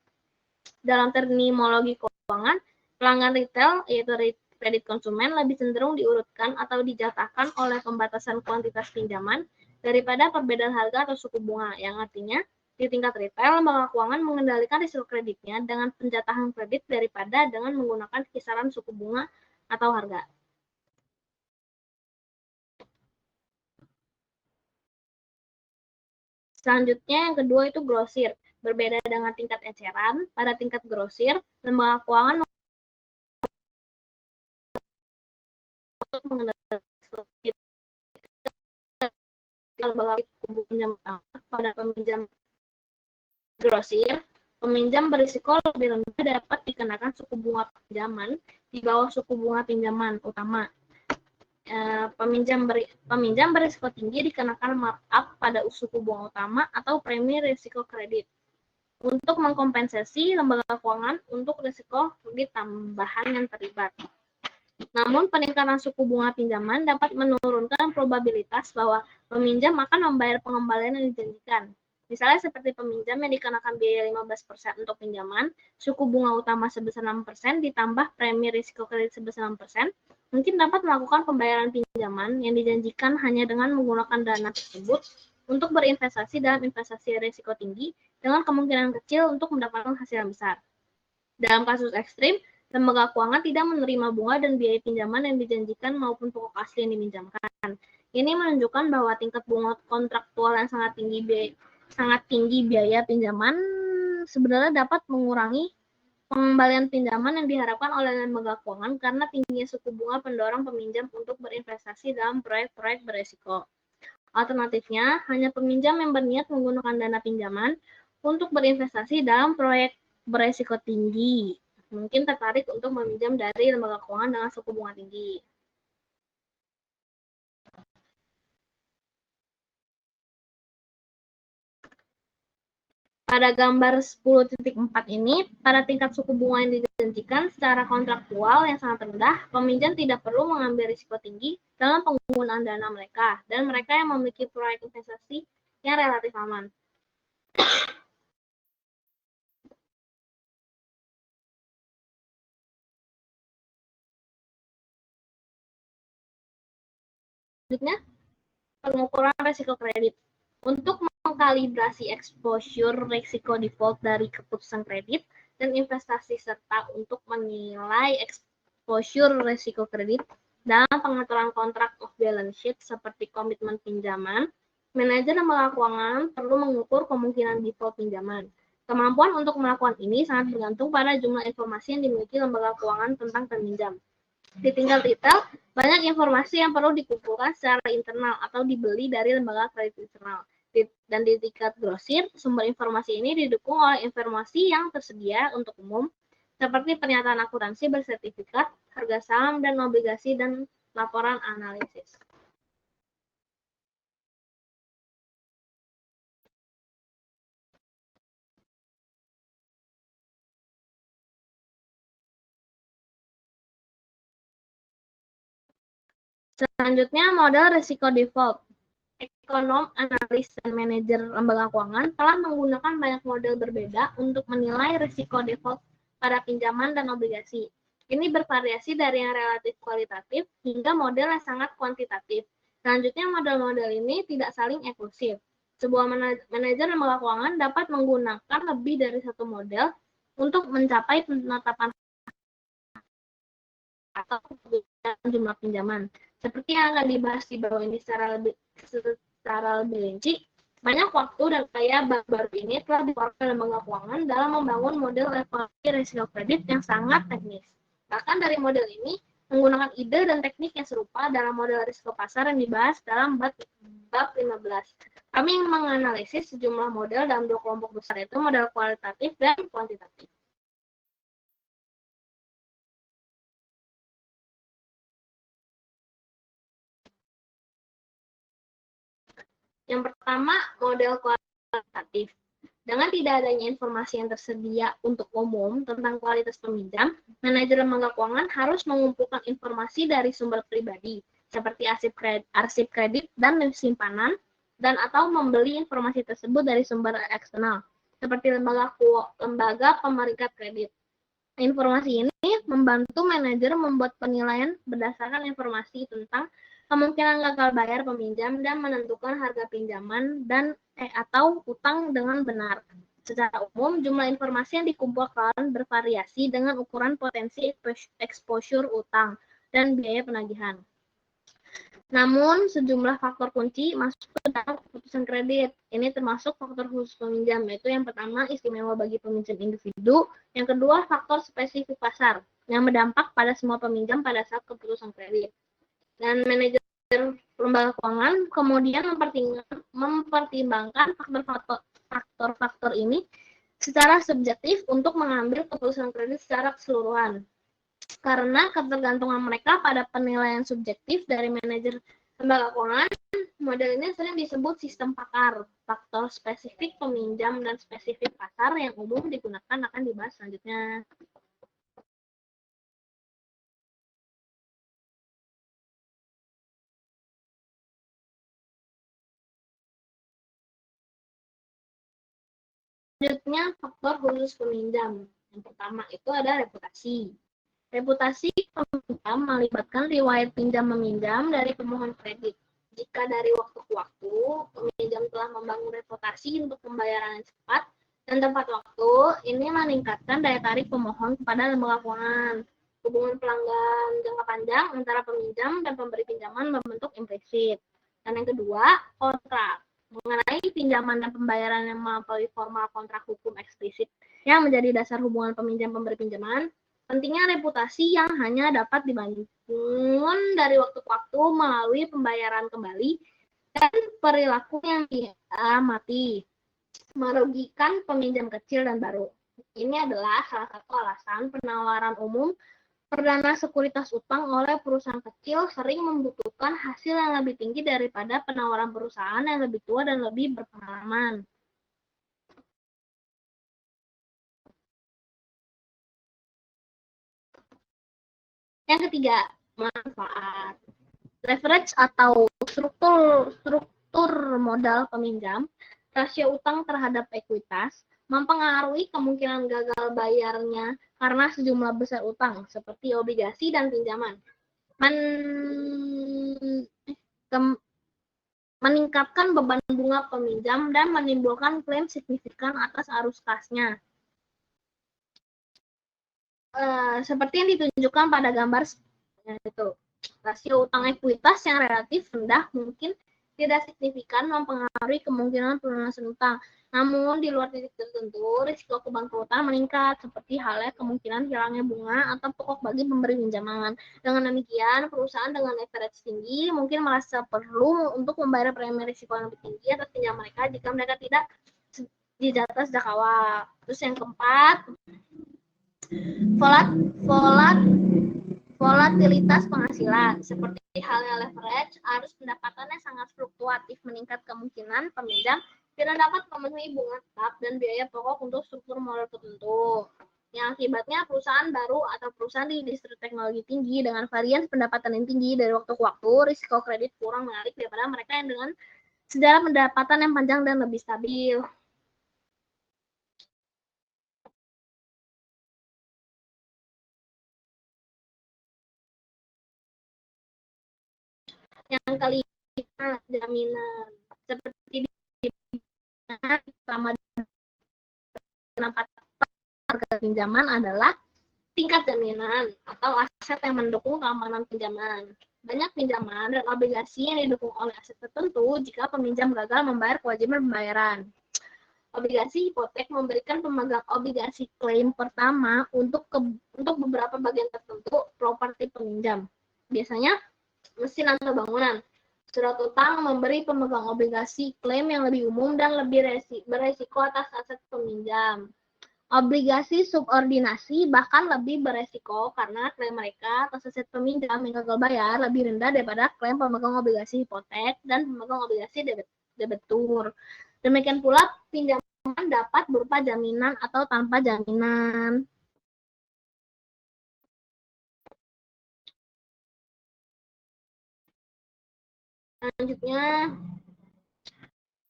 Dalam terminologi keuangan, pelanggan retail, yaitu kredit konsumen, lebih cenderung diurutkan atau dijatahkan oleh pembatasan kuantitas pinjaman daripada perbedaan harga atau suku bunga, yang artinya di tingkat retail, lembaga keuangan mengendalikan risiko kreditnya dengan penjatahan kredit daripada dengan menggunakan kisaran suku bunga atau harga. Selanjutnya, yang kedua itu grosir. Berbeda dengan tingkat eceran, pada tingkat grosir, lembaga keuangan untuk mengendalikan lembaga pinjam pada peminjam grosir, peminjam berisiko lebih rendah dapat dikenakan suku bunga pinjaman di bawah suku bunga pinjaman utama. Peminjam berisiko tinggi dikenakan markup pada suku bunga utama atau premi risiko kredit untuk mengkompensasi lembaga keuangan untuk risiko kredit tambahan yang terlibat. Namun, peningkatan suku bunga pinjaman dapat menurunkan probabilitas bahwa peminjam akan membayar pengembalian yang dijanjikan. Misalnya seperti peminjam yang dikenakan biaya 15% untuk pinjaman, suku bunga utama sebesar 6% ditambah premi risiko kredit sebesar 6%, mungkin dapat melakukan pembayaran pinjaman yang dijanjikan hanya dengan menggunakan dana tersebut untuk berinvestasi dalam investasi risiko tinggi dengan kemungkinan kecil untuk mendapatkan hasil yang besar. Dalam kasus ekstrim, lembaga keuangan tidak menerima bunga dan biaya pinjaman yang dijanjikan maupun pokok asli yang diminjamkan. Ini menunjukkan bahwa tingkat bunga kontraktual yang sangat tinggi biaya pinjaman sebenarnya dapat mengurangi pengembalian pinjaman yang diharapkan oleh lembaga keuangan karena tingginya suku bunga pendorong peminjam untuk berinvestasi dalam proyek-proyek beresiko. Alternatifnya, hanya peminjam yang berniat menggunakan dana pinjaman untuk berinvestasi dalam proyek beresiko tinggi mungkin tertarik untuk meminjam dari lembaga keuangan dengan suku bunga tinggi. Pada gambar 10.4 ini, pada tingkat suku bunga yang dijanjikan secara kontraktual yang sangat rendah, peminjam tidak perlu mengambil risiko tinggi dalam penggunaan dana mereka, dan mereka yang memiliki proyek investasi yang relatif aman. Selanjutnya, pengukuran risiko kredit. Untuk mengkalibrasi exposure risiko default dari keputusan kredit dan investasi serta untuk menilai exposure risiko kredit dalam pengaturan kontrak off balance sheet seperti komitmen pinjaman, manajer lembaga keuangan perlu mengukur kemungkinan default pinjaman. Kemampuan untuk melakukan ini sangat bergantung pada jumlah informasi yang dimiliki lembaga keuangan tentang peminjam. Di tingkat detail, banyak informasi yang perlu dikumpulkan secara internal atau dibeli dari lembaga kredit internal. Dan di tingkat grosir, sumber informasi ini didukung oleh informasi yang tersedia untuk umum, seperti pernyataan akuntansi bersertifikat, harga saham dan obligasi, dan laporan analisis. Selanjutnya, model risiko default. Ekonom, analis, dan manajer lembaga keuangan telah menggunakan banyak model berbeda untuk menilai risiko default pada pinjaman dan obligasi. Ini bervariasi dari yang relatif kualitatif hingga model yang sangat kuantitatif. Selanjutnya, model-model ini tidak saling eksklusif. Sebuah manajer lembaga keuangan dapat menggunakan lebih dari satu model untuk mencapai penetapan atau jumlah pinjaman. Seperti yang akan dibahas di bawah ini secara lebih rinci, banyak waktu dan upaya baru ini telah dikeluarkan lembaga keuangan dalam membangun model evaluasi risiko kredit yang sangat teknis. Bahkan dari model ini menggunakan ide dan teknik yang serupa dalam model risiko pasar yang dibahas dalam bab 15. Kami menganalisis sejumlah model dalam dua kelompok besar, yaitu model kualitatif dan kuantitatif. Yang pertama, model kualitatif. Dengan tidak adanya informasi yang tersedia untuk umum tentang kualitas peminjam, manajer lembaga keuangan harus mengumpulkan informasi dari sumber pribadi, seperti arsip kredit dan simpanan, dan atau membeli informasi tersebut dari sumber eksternal, seperti lembaga pemeringkat kredit. Informasi ini membantu manajer membuat penilaian berdasarkan informasi tentang kemungkinan gagal bayar peminjam dan menentukan harga pinjaman dan atau utang dengan benar. Secara umum, jumlah informasi yang dikumpulkan bervariasi dengan ukuran potensi exposure utang dan biaya penagihan. Namun, sejumlah faktor kunci masuk ke dalam keputusan kredit. Ini termasuk faktor khusus peminjam, yaitu yang pertama istimewa bagi peminjam individu, yang kedua faktor spesifik pasar, yang berdampak pada semua peminjam pada saat keputusan kredit. Dan manajer lembaga keuangan kemudian mempertimbangkan faktor-faktor ini secara subjektif untuk mengambil keputusan kredit secara keseluruhan. Karena ketergantungan mereka pada penilaian subjektif dari manajer lembaga keuangan, model ini sering disebut sistem pakar. Faktor spesifik peminjam dan spesifik pasar yang umum digunakan akan dibahas selanjutnya. Selanjutnya, faktor khusus peminjam. Yang pertama itu ada reputasi. Reputasi peminjam melibatkan riwayat pinjam-meminjam dari pemohon kredit. Jika dari waktu ke waktu, peminjam telah membangun reputasi untuk pembayaran yang cepat dan tepat waktu, ini meningkatkan daya tarik pemohon kepada lembaga keuangan. Hubungan pelanggan jangka panjang antara peminjam dan pemberi pinjaman membentuk implisit. Dan yang kedua, kontrak. Mengenai pinjaman dan pembayaran yang melampaui formal kontrak hukum eksplisit yang menjadi dasar hubungan peminjam pemberi pinjaman, pentingnya reputasi yang hanya dapat dibangun dari waktu ke waktu melalui pembayaran kembali dan perilaku yang diamati, merugikan peminjam kecil dan baru. Ini adalah salah satu alasan penawaran umum perdana sekuritas utang oleh perusahaan kecil sering membutuhkan hasil yang lebih tinggi daripada penawaran perusahaan yang lebih tua dan lebih berpengalaman. Yang ketiga, manfaat. Leverage atau struktur modal peminjam, rasio utang terhadap ekuitas, mempengaruhi kemungkinan gagal bayarnya karena sejumlah besar utang seperti obligasi dan pinjaman. Meningkatkan beban bunga peminjam dan menimbulkan klaim signifikan atas arus kasnya. Seperti yang ditunjukkan pada gambar itu. Rasio utang ekuitas yang relatif rendah mungkin tidak signifikan mempengaruhi kemungkinan pelunasan utang. Namun, di luar titik tertentu, risiko kebangkrutan meningkat, seperti halnya kemungkinan hilangnya bunga atau pokok bagi pemberi pinjaman. Dengan demikian, perusahaan dengan leverage tinggi mungkin merasa perlu untuk membayar premi risiko yang lebih tinggi atas pinjaman mereka jika mereka tidak didata sejak awal. Terus yang keempat, volatilitas penghasilan. Seperti halnya leverage, arus pendapatannya sangat fluktuatif, meningkat kemungkinan peminjam tidak dapat memenuhi bunga tetap dan biaya pokok untuk struktur modal tertentu. Yang akibatnya perusahaan baru atau perusahaan di industri teknologi tinggi dengan varian pendapatan yang tinggi dari waktu ke waktu, risiko kredit kurang menarik daripada mereka yang dengan sejarah pendapatan yang panjang dan lebih stabil. Yang kelima, jaminan. Seperti sama harga pinjaman adalah tingkat jaminan atau aset yang mendukung keamanan pinjaman. Banyak pinjaman dan obligasi yang didukung oleh aset tertentu jika peminjam gagal membayar kewajiban pembayaran. Obligasi hipotek memberikan pemegang obligasi klaim pertama untuk beberapa bagian tertentu properti peminjam. Biasanya mesin atau bangunan. Surat utang memberi pemegang obligasi klaim yang lebih umum dan lebih beresiko atas aset peminjam. Obligasi subordinasi bahkan lebih beresiko karena klaim mereka atas aset peminjam yang gagal bayar lebih rendah daripada klaim pemegang obligasi hipotek dan pemegang obligasi debetur. Demikian pula pinjaman dapat berupa jaminan atau tanpa jaminan. Selanjutnya,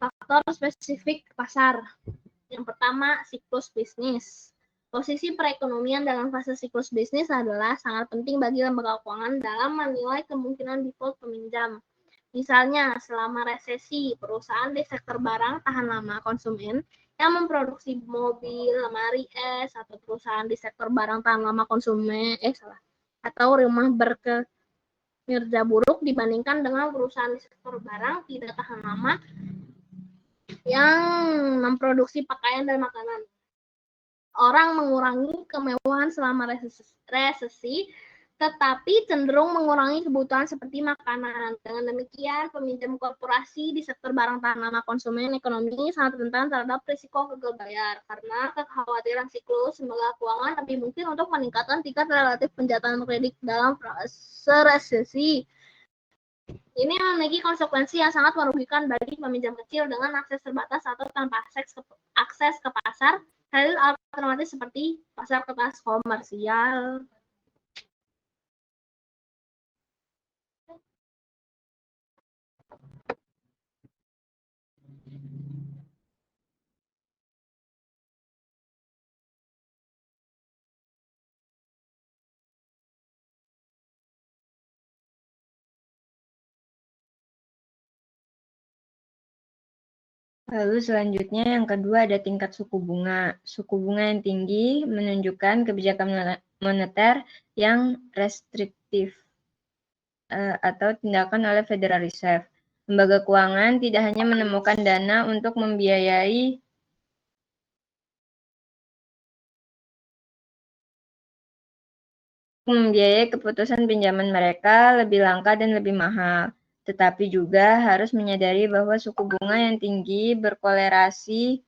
faktor spesifik pasar. Yang pertama, siklus bisnis. Posisi perekonomian dalam fase siklus bisnis adalah sangat penting bagi lembaga keuangan dalam menilai kemungkinan default peminjam. Misalnya, selama resesi, perusahaan di sektor barang tahan lama konsumen yang memproduksi mobil, lemari es, atau perusahaan di sektor barang tahan lama konsumen, atau rumah berkinerja buruk dibandingkan dengan perusahaan di sektor barang tidak tahan lama yang memproduksi pakaian dan makanan. Orang mengurangi kemewahan selama resesi, tetapi cenderung mengurangi kebutuhan seperti makanan. Dengan demikian, peminjam korporasi di sektor barang tahan lama konsumen ekonomi sangat rentan terhadap risiko gagal bayar. Karena kekhawatiran siklus lembaga keuangan lebih mungkin untuk meningkatkan tingkat relatif penjatahan kredit dalam fase resesi. Ini memiliki konsekuensi yang sangat merugikan bagi peminjam kecil dengan akses terbatas atau tanpa akses ke pasar kredit alternatif seperti pasar kertas komersial. Lalu selanjutnya yang kedua ada tingkat suku bunga. Suku bunga yang tinggi menunjukkan kebijakan moneter yang restriktif atau tindakan oleh Federal Reserve. Lembaga keuangan tidak hanya menemukan dana untuk membiayai keputusan pinjaman mereka lebih langka dan lebih mahal, tetapi juga harus menyadari bahwa suku bunga yang tinggi berkolerasi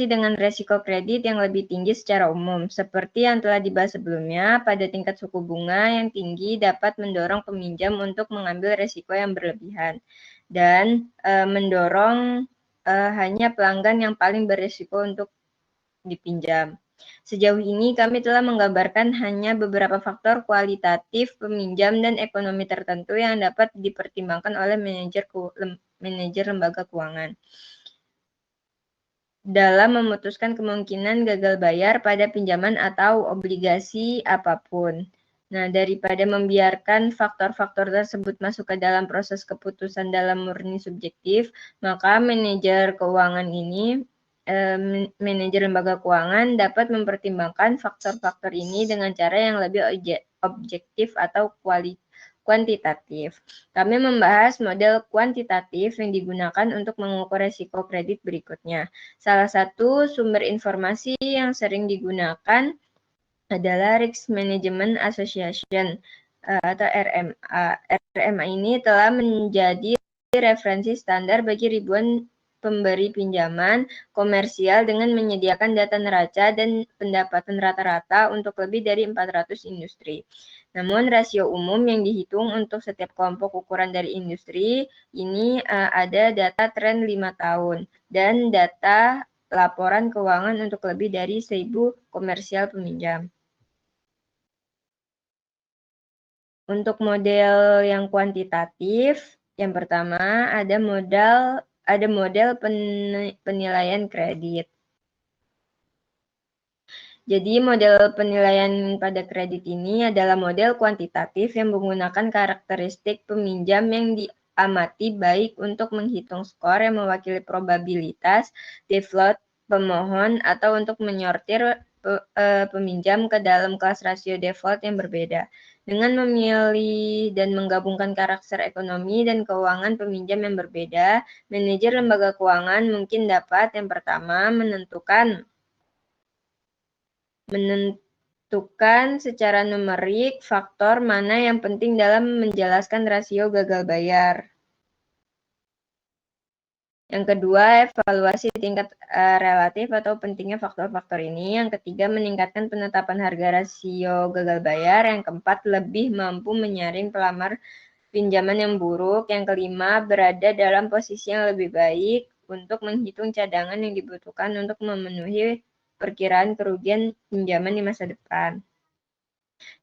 dengan resiko kredit yang lebih tinggi secara umum. Seperti yang telah dibahas sebelumnya, pada tingkat suku bunga yang tinggi dapat mendorong peminjam untuk mengambil resiko yang berlebihan dan mendorong hanya pelanggan yang paling berisiko untuk dipinjam. Sejauh ini kami telah menggambarkan hanya beberapa faktor kualitatif peminjam dan ekonomi tertentu yang dapat dipertimbangkan oleh manajer lembaga keuangan dalam memutuskan kemungkinan gagal bayar pada pinjaman atau obligasi apapun. Nah, daripada membiarkan faktor-faktor tersebut masuk ke dalam proses keputusan dalam murni subjektif, maka manajer lembaga keuangan dapat mempertimbangkan faktor-faktor ini dengan cara yang lebih objektif atau kuantitatif. Kami membahas model kuantitatif yang digunakan untuk mengukur resiko kredit berikutnya. Salah satu sumber informasi yang sering digunakan adalah Risk Management Association atau RMA. RMA ini telah menjadi referensi standar bagi ribuan pemberi pinjaman komersial dengan menyediakan data neraca dan pendapatan rata-rata untuk lebih dari 400 industri. Namun rasio umum yang dihitung untuk setiap kelompok ukuran dari industri ini ada data tren 5 tahun dan data laporan keuangan untuk lebih dari 1.000 komersial peminjam. Untuk model yang kuantitatif, yang pertama ada model penilaian kredit. Jadi model penilaian pada kredit ini adalah model kuantitatif yang menggunakan karakteristik peminjam yang diamati baik untuk menghitung skor yang mewakili probabilitas default pemohon atau untuk menyortir peminjam ke dalam kelas rasio default yang berbeda. Dengan memilih dan menggabungkan karakter ekonomi dan keuangan peminjam yang berbeda, manajer lembaga keuangan mungkin dapat yang pertama menentukan secara numerik faktor mana yang penting dalam menjelaskan rasio gagal bayar. Yang kedua, evaluasi tingkat relatif atau pentingnya faktor-faktor ini. Yang ketiga, meningkatkan penetapan harga rasio gagal bayar. Yang keempat, lebih mampu menyaring pelamar pinjaman yang buruk. Yang kelima, berada dalam posisi yang lebih baik untuk menghitung cadangan yang dibutuhkan untuk memenuhi perkiraan kerugian pinjaman di masa depan.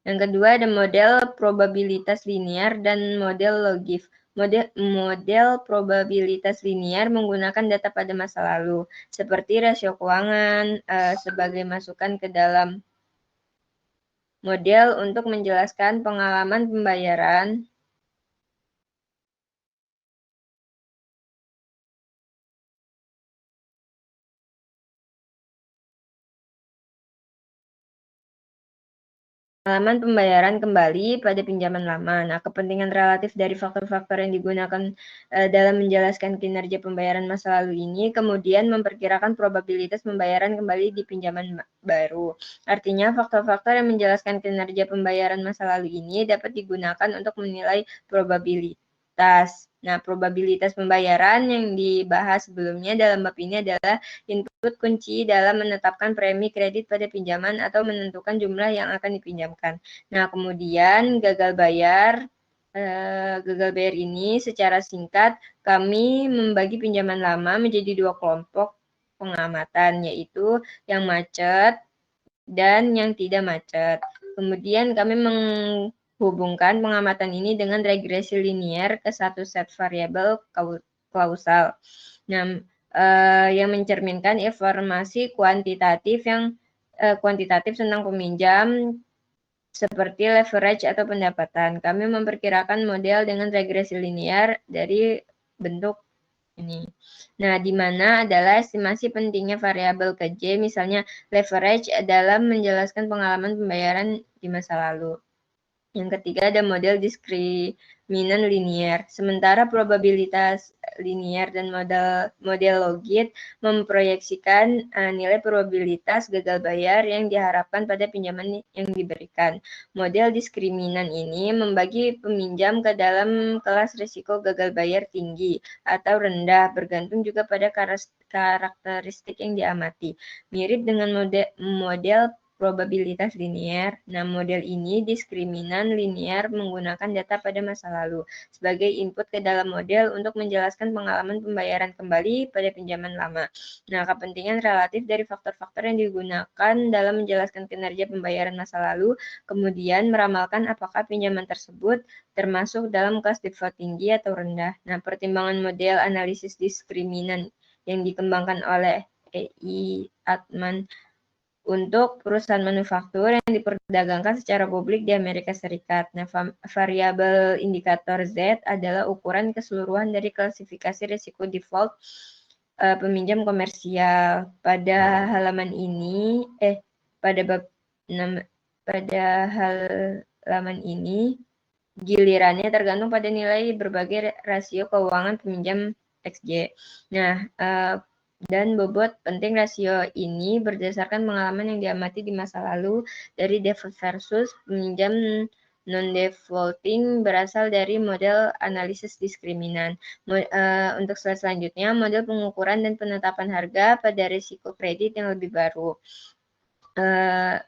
Yang kedua, ada model probabilitas linear dan model logif. Model probabilitas linear menggunakan data pada masa lalu, seperti rasio keuangan sebagai masukan ke dalam model untuk menjelaskan pengalaman pembayaran kembali pada pinjaman lama. Nah, kepentingan relatif dari faktor-faktor yang digunakan dalam menjelaskan kinerja pembayaran masa lalu ini kemudian memperkirakan probabilitas pembayaran kembali di pinjaman baru. Artinya, faktor-faktor yang menjelaskan kinerja pembayaran masa lalu ini dapat digunakan untuk menilai probabilitas. Nah, probabilitas pembayaran yang dibahas sebelumnya dalam bab ini adalah input kunci dalam menetapkan premi kredit pada pinjaman atau menentukan jumlah yang akan dipinjamkan. Nah, kemudian gagal bayar ini secara singkat kami membagi pinjaman lama menjadi dua kelompok pengamatan, yaitu yang macet dan yang tidak macet. Kemudian kami menghubungkan pengamatan ini dengan regresi linear ke satu set variabel kausal. Nah, yang mencerminkan informasi kuantitatif tentang peminjam seperti leverage atau pendapatan. Kami memperkirakan model dengan regresi linear dari bentuk ini. Nah, di mana adalah estimasi pentingnya variabel KJ, misalnya leverage dalam menjelaskan pengalaman pembayaran di masa lalu. Yang ketiga ada model diskriminan linier. Sementara probabilitas linier dan model logit memproyeksikan nilai probabilitas gagal bayar yang diharapkan pada pinjaman yang diberikan. Model diskriminan ini membagi peminjam ke dalam kelas risiko gagal bayar tinggi atau rendah, bergantung juga pada karakteristik yang diamati. Mirip dengan model probabilitas linier. Nah, model ini diskriminan linier menggunakan data pada masa lalu sebagai input ke dalam model untuk menjelaskan pengalaman pembayaran kembali pada pinjaman lama. Nah, kepentingan relatif dari faktor-faktor yang digunakan dalam menjelaskan kinerja pembayaran masa lalu, kemudian meramalkan apakah pinjaman tersebut termasuk dalam kelas default tinggi atau rendah. Nah, pertimbangan model analisis diskriminan yang dikembangkan oleh E.I. Altman untuk perusahaan manufaktur yang diperdagangkan secara publik di Amerika Serikat. Nah, variabel indikator Z adalah ukuran keseluruhan dari klasifikasi risiko default peminjam komersial. Pada halaman ini, gilirannya tergantung pada nilai berbagai rasio keuangan peminjam XJ. Nah, dan bobot penting rasio ini berdasarkan pengalaman yang diamati di masa lalu dari default versus peminjam non-defaulting berasal dari model analisis diskriminan. Untuk slide selanjutnya, model pengukuran dan penetapan harga pada risiko kredit yang lebih baru.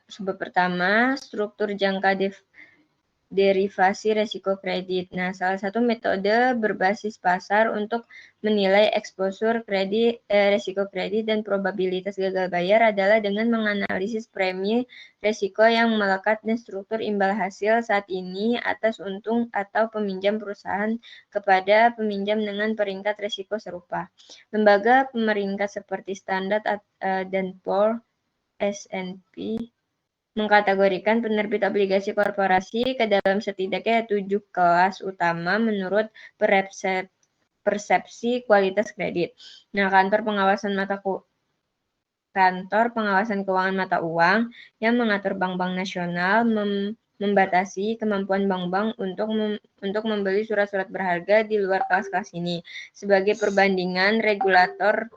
Sebab pertama, struktur jangka derivasi risiko kredit. Nah, salah satu metode berbasis pasar untuk menilai eksposur kredit, risiko kredit dan probabilitas gagal bayar adalah dengan menganalisis premi risiko yang melekat dan struktur imbal hasil saat ini atas untung atau peminjam perusahaan kepada peminjam dengan peringkat risiko serupa. Lembaga pemeringkat seperti Standard & Poor's, S&P mengkategorikan penerbit obligasi korporasi ke dalam setidaknya 7 kelas utama menurut persepsi kualitas kredit. Nah, kantor pengawasan keuangan mata uang yang mengatur bank-bank nasional membatasi kemampuan bank-bank untuk membeli surat-surat berharga di luar kelas-kelas ini. Sebagai perbandingan, regulator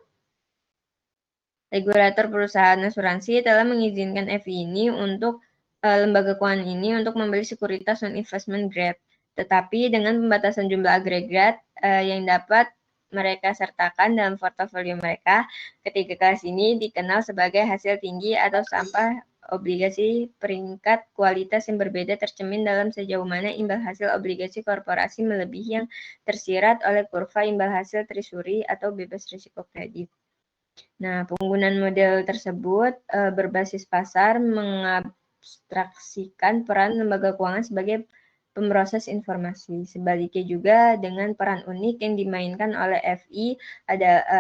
perusahaan asuransi telah mengizinkan FI ini untuk lembaga keuangan ini untuk membeli sekuritas non-investment grade, tetapi dengan pembatasan jumlah agregat yang dapat mereka sertakan dalam portofolio mereka. Ketiga kelas ini dikenal sebagai hasil tinggi atau sampah obligasi peringkat kualitas yang berbeda tercermin dalam sejauh mana imbal hasil obligasi korporasi melebihi yang tersirat oleh kurva imbal hasil treasury atau bebas risiko kredit. Nah, penggunaan model tersebut berbasis pasar mengabstraksikan peran lembaga keuangan sebagai pemroses informasi. Sebaliknya juga dengan peran unik yang dimainkan oleh FI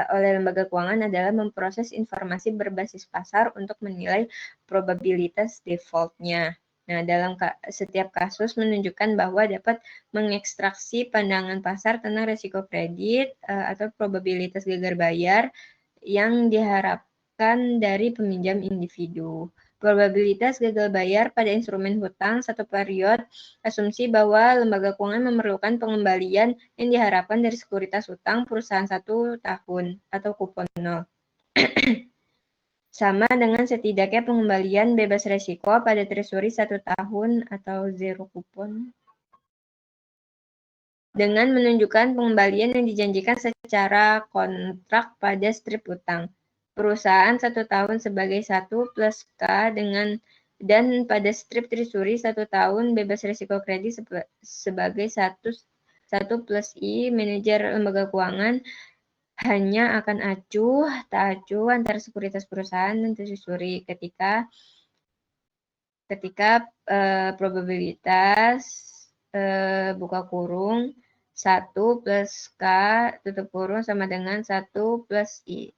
oleh lembaga keuangan adalah memproses informasi berbasis pasar untuk menilai probabilitas default-nya. Nah, dalam setiap kasus menunjukkan bahwa dapat mengekstraksi pandangan pasar tentang risiko kredit atau probabilitas gagal bayar yang diharapkan dari peminjam individu. Probabilitas gagal bayar pada instrumen hutang satu periode, asumsi bahwa lembaga keuangan memerlukan pengembalian yang diharapkan dari sekuritas hutang perusahaan 1 tahun atau kupon 0. Sama dengan setidaknya pengembalian bebas risiko pada treasury 1 tahun atau 0 kupon. Dengan menunjukkan pengembalian yang dijanjikan secara kontrak pada strip utang. Perusahaan 1 tahun sebagai 1 plus K dan pada strip treasury 1 tahun bebas risiko kredit sebagai 1 plus I, manajer lembaga keuangan hanya akan tak acuh antara sekuritas perusahaan dan treasury ketika probabilitas buka kurung 1 plus K tutup kurung sama dengan 1 plus I.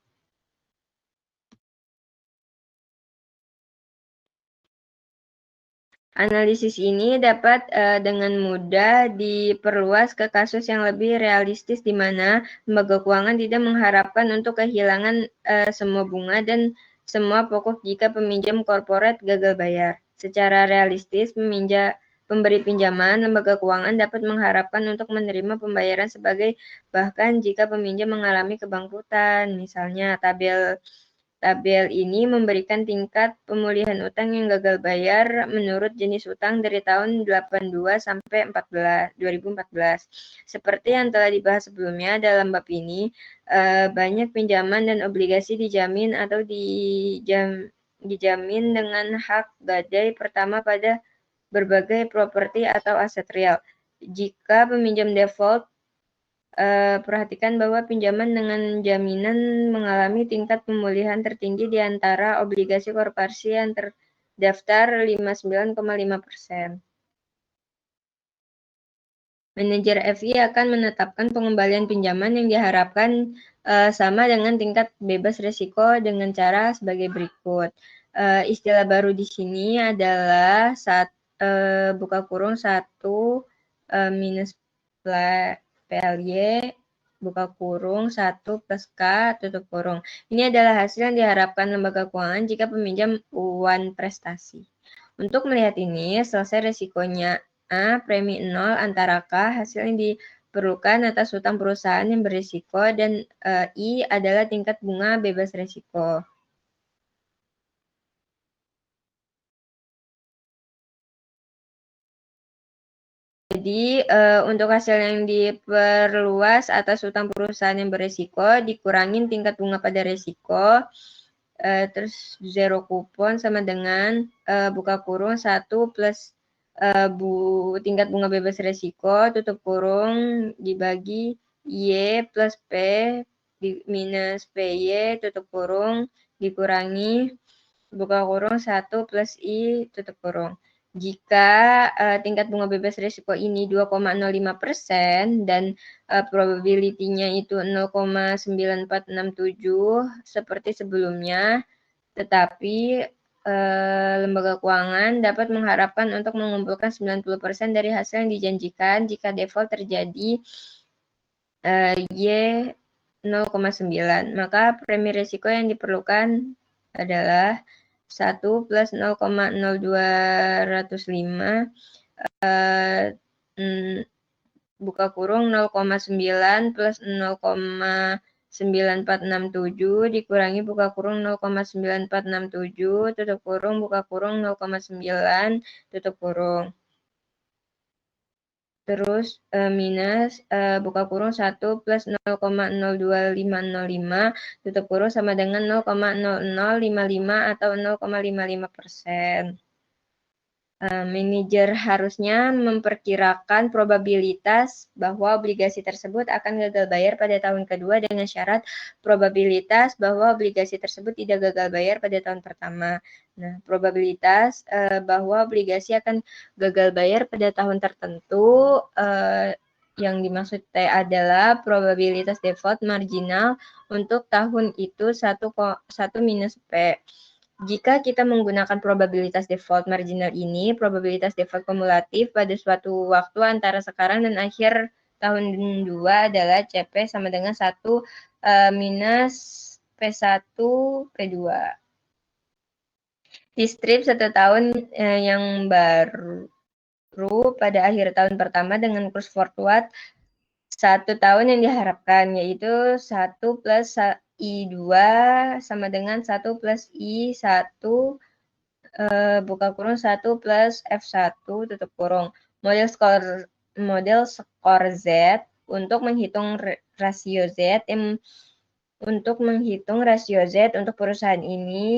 Analisis ini dapat dengan mudah diperluas ke kasus yang lebih realistis di mana lembaga keuangan tidak mengharapkan untuk kehilangan semua bunga dan semua pokok jika peminjam korporat gagal bayar. Secara realistis, pemberi pinjaman lembaga keuangan dapat mengharapkan untuk menerima pembayaran sebagai bahkan jika peminjam mengalami kebangkrutan. Misalnya, Tabel ini memberikan tingkat pemulihan utang yang gagal bayar menurut jenis utang dari tahun 82 sampai 2014. Seperti yang telah dibahas sebelumnya dalam bab ini, banyak pinjaman dan obligasi dijamin atau dijamin dengan hak gadai pertama pada berbagai properti atau aset real. Jika peminjam default, perhatikan bahwa pinjaman dengan jaminan mengalami tingkat pemulihan tertinggi di antara obligasi korporasi yang terdaftar 59,5%. Manajer FI akan menetapkan pengembalian pinjaman yang diharapkan sama dengan tingkat bebas risiko dengan cara sebagai berikut. Istilah baru di sini adalah buka kurung 1 minus PLY buka kurung 1 plus K tutup kurung. Ini adalah hasil yang diharapkan lembaga keuangan jika peminjam uang prestasi. Untuk melihat ini, selesai resikonya A, premi 0 antara K, hasil yang diperlukan atas hutang perusahaan yang berisiko, dan I adalah tingkat bunga bebas risiko. Jadi, untuk hasil yang diperluas atas hutang perusahaan yang berisiko, dikurangin tingkat bunga pada risiko, terus zero kupon sama dengan buka kurung 1 plus tingkat bunga bebas risiko, tutup kurung, dibagi Y plus P minus PY, tutup kurung, dikurangi buka kurung 1 plus I, tutup kurung. Jika tingkat bunga bebas risiko ini 2,05% dan probability-nya itu 0,9467 seperti sebelumnya, tetapi lembaga keuangan dapat mengharapkan untuk mengumpulkan 90% dari hasil yang dijanjikan jika default terjadi Y 0,9. Maka premi risiko yang diperlukan adalah 1 plus 0,0205 buka kurung 0,9 plus 0,9467 dikurangi buka kurung 0,9467 tutup kurung buka kurung 0,9 tutup kurung. Terus minus buka kurung 1 plus 0,02505 tutup kurung sama dengan 0,0055 atau 0,55%. Manajer harusnya memperkirakan probabilitas bahwa obligasi tersebut akan gagal bayar pada tahun kedua dengan syarat probabilitas bahwa obligasi tersebut tidak gagal bayar pada tahun pertama. Nah, probabilitas bahwa obligasi akan gagal bayar pada tahun tertentu yang dimaksud T adalah probabilitas default marginal untuk tahun itu 1 minus P. Jika kita menggunakan probabilitas default marginal ini, probabilitas default kumulatif pada suatu waktu antara sekarang dan akhir tahun 2 adalah CP sama dengan 1 minus P1 P2. Di strip 1 tahun yang baru pada akhir tahun pertama dengan kurs forward 1 tahun yang diharapkan, yaitu 1 plus I2 sama dengan 1 plus I1 buka kurung 1 plus F1 tutup kurung. Model skor Z untuk menghitung rasio Z untuk perusahaan ini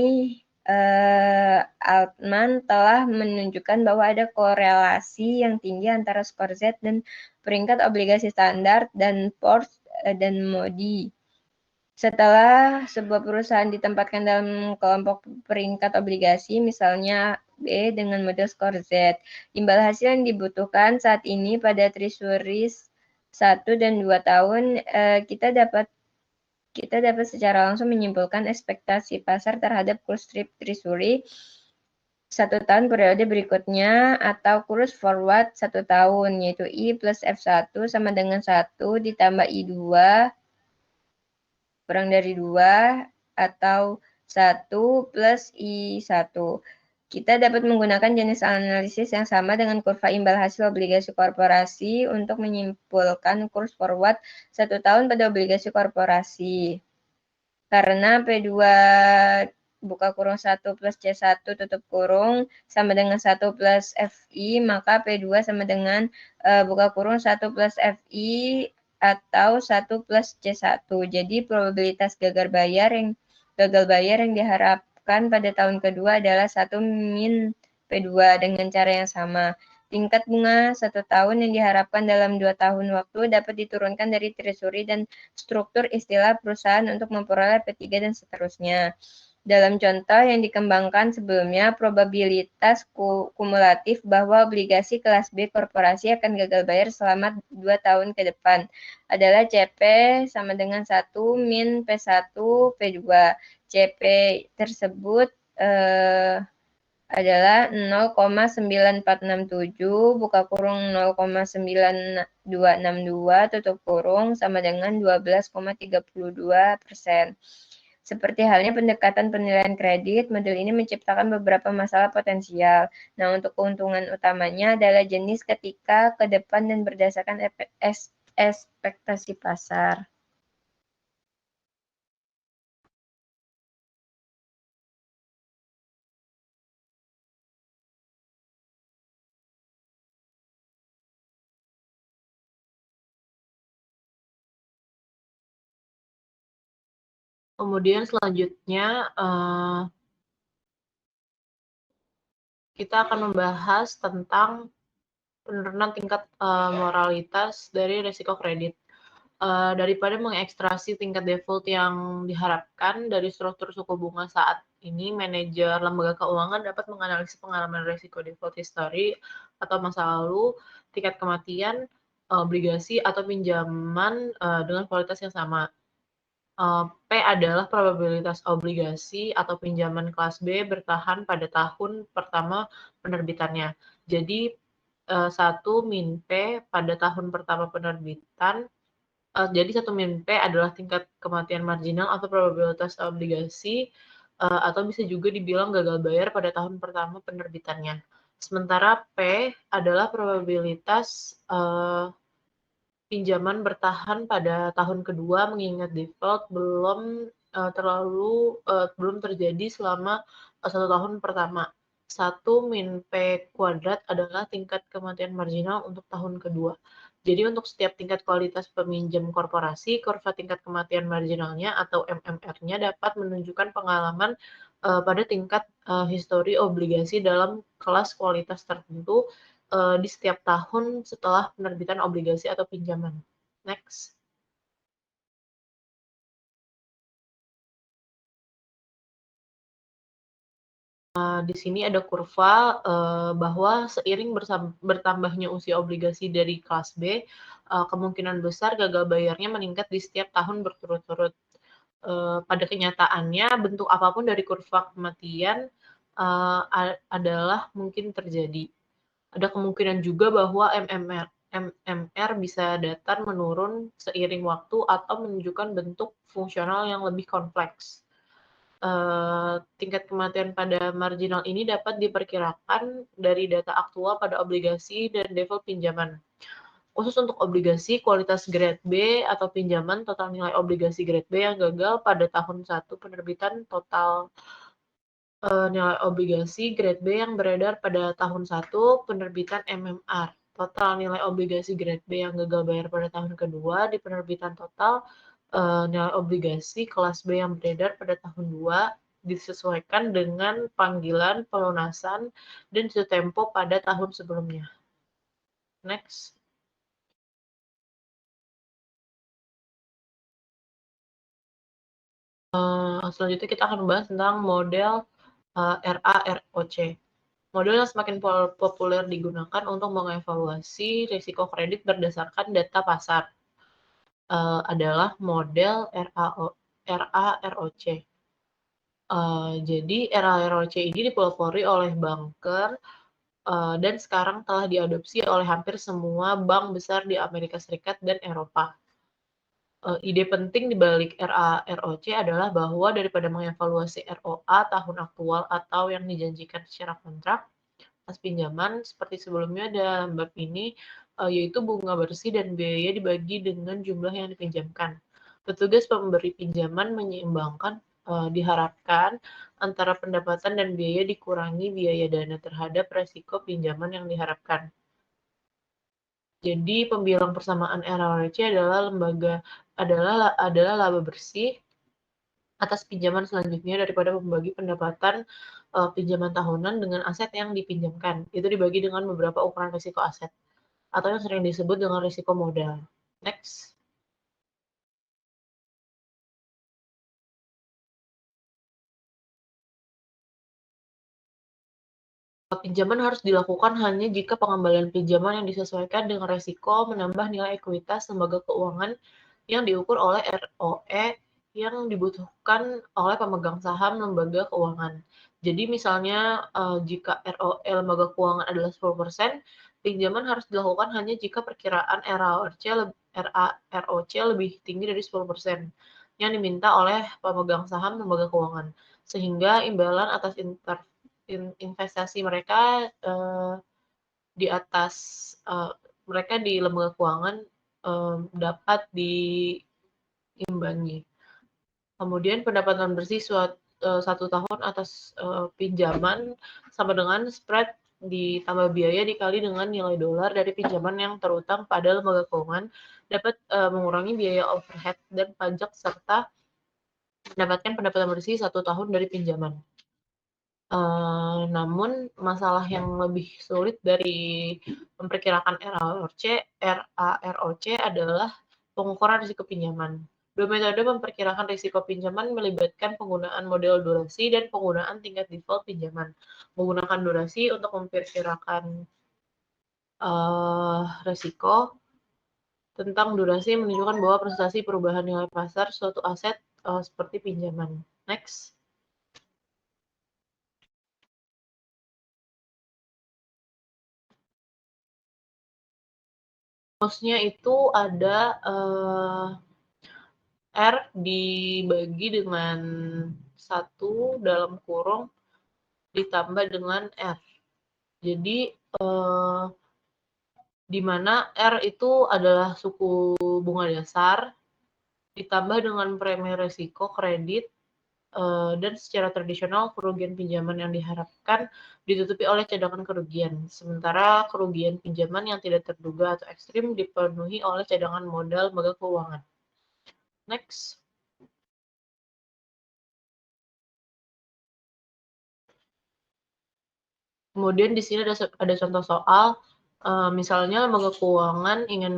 Altman telah menunjukkan bahwa ada korelasi yang tinggi antara skor Z dan peringkat obligasi standar dan Poor's dan Moody. Setelah sebuah perusahaan ditempatkan dalam kelompok peringkat obligasi, misalnya B dengan model skor Z, imbal hasil yang dibutuhkan saat ini pada treasuries 1 dan 2 tahun, kita dapat secara langsung menyimpulkan ekspektasi pasar terhadap kurs strip treasury 1 tahun periode berikutnya atau kurs forward 1 tahun, yaitu I plus F1 sama dengan 1 ditambah I2 kurang dari 2 atau 1 plus I1. Kita dapat menggunakan jenis analisis yang sama dengan kurva imbal hasil obligasi korporasi untuk menyimpulkan kurs forward 1 tahun pada obligasi korporasi. Karena P2 buka kurung 1 plus C1 tutup kurung sama dengan 1 plus FI, maka P2 sama dengan buka kurung 1 plus FI atau 1 plus C1. Jadi probabilitas gagal bayar yang diharapkan pada tahun kedua adalah 1 min P2 dengan cara yang sama. Tingkat bunga 1 tahun yang diharapkan dalam 2 tahun waktu dapat diturunkan dari treasury dan struktur istilah perusahaan untuk memperoleh P3 dan seterusnya. Dalam contoh yang dikembangkan sebelumnya, probabilitas kumulatif bahwa obligasi kelas B korporasi akan gagal bayar selama 2 tahun ke depan adalah CP sama dengan 1 min P1 P2. CP tersebut adalah 0,9467 buka kurung 0,9262 tutup kurung sama dengan 12,32%. Seperti halnya pendekatan penilaian kredit, model ini menciptakan beberapa masalah potensial. Nah, untuk keuntungan utamanya adalah jenis ketika ke depan dan berdasarkan ekspektasi pasar. Kemudian selanjutnya kita akan membahas tentang penurunan tingkat moralitas dari risiko kredit. Daripada mengekstraksi tingkat default yang diharapkan dari struktur suku bunga saat ini, manajer lembaga keuangan dapat menganalisis pengalaman risiko default history atau masa lalu, tingkat kematian, obligasi atau pinjaman dengan kualitas yang sama. P adalah probabilitas obligasi atau pinjaman kelas B bertahan pada tahun pertama penerbitannya. Jadi 1 min P pada tahun pertama penerbitan. Jadi 1 min P adalah tingkat kematian marginal atau probabilitas obligasi, atau bisa juga dibilang gagal bayar pada tahun pertama penerbitannya. Sementara P adalah probabilitas pinjaman bertahan pada tahun kedua mengingat default belum terjadi selama 1 tahun pertama. 1 min P kuadrat adalah tingkat kematian marginal untuk tahun kedua. Jadi untuk setiap tingkat kualitas peminjam korporasi, kurva tingkat kematian marginalnya atau MMR-nya dapat menunjukkan pengalaman pada tingkat histori obligasi dalam kelas kualitas tertentu di setiap tahun setelah penerbitan obligasi atau pinjaman. Next. Di sini ada kurva bahwa seiring bertambahnya usia obligasi dari kelas B, kemungkinan besar gagal bayarnya meningkat di setiap tahun berturut-turut. Pada kenyataannya, bentuk apapun dari kurva kematian adalah mungkin terjadi. Ada kemungkinan juga bahwa MMR bisa datar menurun seiring waktu atau menunjukkan bentuk fungsional yang lebih kompleks. Tingkat kematian pada marginal ini dapat diperkirakan dari data aktual pada obligasi dan default pinjaman. Khusus untuk obligasi, kualitas grade B atau pinjaman total nilai obligasi grade B yang gagal pada tahun 1 penerbitan total nilai obligasi grade B yang beredar pada tahun 1 penerbitan MMR. Total nilai obligasi grade B yang gagal bayar pada tahun kedua di penerbitan total nilai obligasi kelas B yang beredar pada tahun 2 disesuaikan dengan panggilan pelunasan dan jatuh tempo pada tahun sebelumnya. Next. Selanjutnya kita akan membahas tentang model RA-ROC. Model yang semakin populer digunakan untuk mengevaluasi risiko kredit berdasarkan data pasar adalah model RA-ROC. Jadi ROC ini dipelopori oleh banker dan sekarang telah diadopsi oleh hampir semua bank besar di Amerika Serikat dan Eropa. Ide penting di balik ROC adalah bahwa daripada mengevaluasi ROA tahun aktual atau yang dijanjikan secara kontrak atas pinjaman seperti sebelumnya dalam bab ini, yaitu bunga bersih dan biaya dibagi dengan jumlah yang dipinjamkan. Petugas pemberi pinjaman menyeimbangkan diharapkan antara pendapatan dan biaya dikurangi biaya dana terhadap resiko pinjaman yang diharapkan. Jadi pembilang persamaan ROC adalah laba bersih atas pinjaman selanjutnya daripada membagi pendapatan pinjaman tahunan dengan aset yang dipinjamkan. Itu dibagi dengan beberapa ukuran risiko aset atau yang sering disebut dengan risiko modal. Next. Pinjaman harus dilakukan hanya jika pengembalian pinjaman yang disesuaikan dengan risiko menambah nilai ekuitas lembaga keuangan yang diukur oleh ROE yang dibutuhkan oleh pemegang saham lembaga keuangan. Jadi misalnya jika ROE lembaga keuangan adalah 10%, pinjaman harus dilakukan hanya jika perkiraan ROC lebih tinggi dari 10% yang diminta oleh pemegang saham lembaga keuangan, sehingga imbalan atas investasi mereka di atas mereka di lembaga keuangan dapat diimbangi. Kemudian pendapatan bersih 1 tahun atas pinjaman sama dengan spread ditambah biaya dikali dengan nilai dolar dari pinjaman yang terutang pada lembaga keuangan dapat mengurangi biaya overhead dan pajak serta mendapatkan pendapatan bersih 1 tahun dari pinjaman. Namun masalah yang lebih sulit dari memperkirakan ROC adalah pengukuran risiko pinjaman. Dua metode memperkirakan risiko pinjaman melibatkan penggunaan model durasi dan penggunaan tingkat default pinjaman. Menggunakan durasi untuk memperkirakan risiko tentang durasi menunjukkan bahwa presentasi perubahan nilai pasar suatu aset seperti pinjaman. Next. Rumusnya itu ada R dibagi dengan 1 dalam kurung ditambah dengan R. Jadi di mana R itu adalah suku bunga dasar ditambah dengan premi risiko kredit dan secara tradisional kerugian pinjaman yang diharapkan ditutupi oleh cadangan kerugian. Sementara kerugian pinjaman yang tidak terduga atau ekstrim dipenuhi oleh cadangan modal lembaga keuangan. Next. Kemudian di sini ada contoh soal, misalnya lembaga keuangan ingin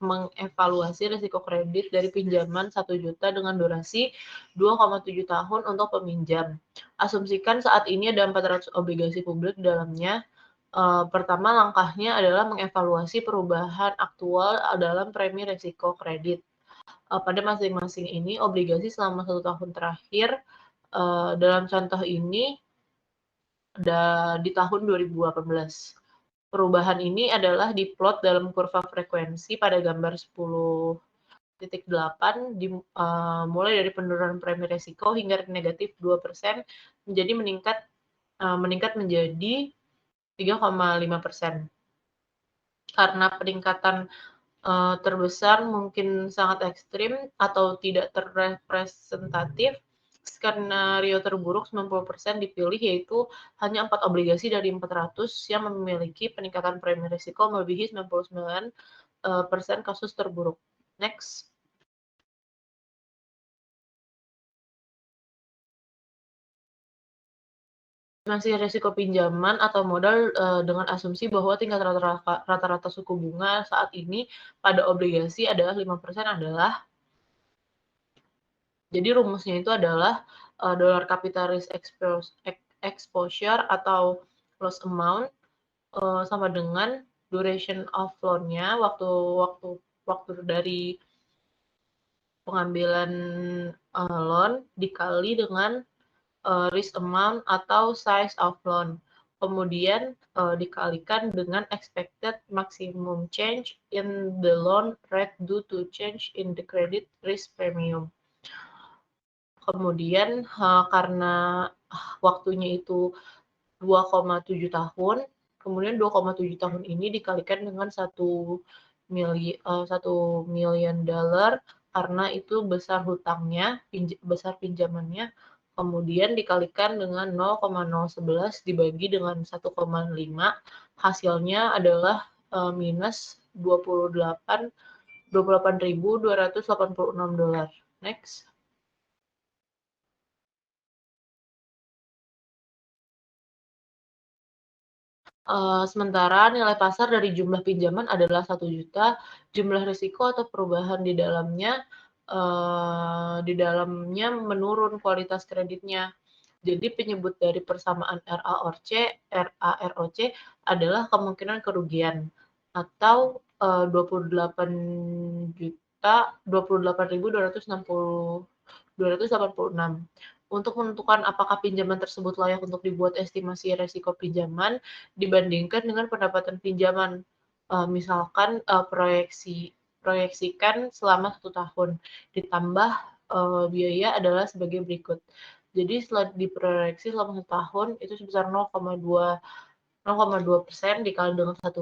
mengevaluasi risiko kredit dari pinjaman 1 juta dengan durasi 2,7 tahun untuk peminjam. Asumsikan saat ini ada 400 obligasi publik di dalamnya. Pertama langkahnya adalah mengevaluasi perubahan aktual dalam premi risiko kredit. Pada masing-masing ini obligasi selama 1 tahun terakhir, dalam contoh ini di tahun 2018. Perubahan ini adalah diplot dalam kurva frekuensi pada gambar 10.8 mulai dari penurunan premi risiko hingga negatif 2% menjadi meningkat menjadi 3,5%. Karena peningkatan terbesar mungkin sangat ekstrim atau tidak terrepresentatif, skenario terburuk 90% dipilih, yaitu hanya 4 obligasi dari 400 yang memiliki peningkatan premi risiko melebihi 99% kasus terburuk. Next. Estimasi risiko pinjaman atau modal dengan asumsi bahwa tingkat rata-rata suku bunga saat ini pada obligasi adalah 5% adalah, jadi rumusnya itu adalah dollar capital risk exposure atau loss amount sama dengan duration of loan-nya, waktu dari pengambilan loan dikali dengan risk amount atau size of loan. Kemudian dikalikan dengan expected maximum change in the loan rate due to change in the credit risk premium. Kemudian karena waktunya itu 2,7 tahun, kemudian 2,7 tahun ini dikalikan dengan 1 million dollar karena itu besar hutangnya, besar pinjamannya, kemudian dikalikan dengan 0,011 dibagi dengan 1,5, hasilnya adalah minus 28.286 dolar. Next. Sementara nilai pasar dari jumlah pinjaman adalah 1 juta, jumlah risiko atau perubahan di dalamnya menurun kualitas kreditnya. Jadi penyebut dari persamaan RAROC adalah kemungkinan kerugian atau 28.286. Untuk menentukan apakah pinjaman tersebut layak untuk dibuat estimasi resiko pinjaman dibandingkan dengan pendapatan pinjaman. Misalkan proyeksikan selama 1 tahun, ditambah biaya adalah sebagai berikut. Jadi setelah diproyeksi selama 1 tahun itu sebesar 0,2% dikali dengan 1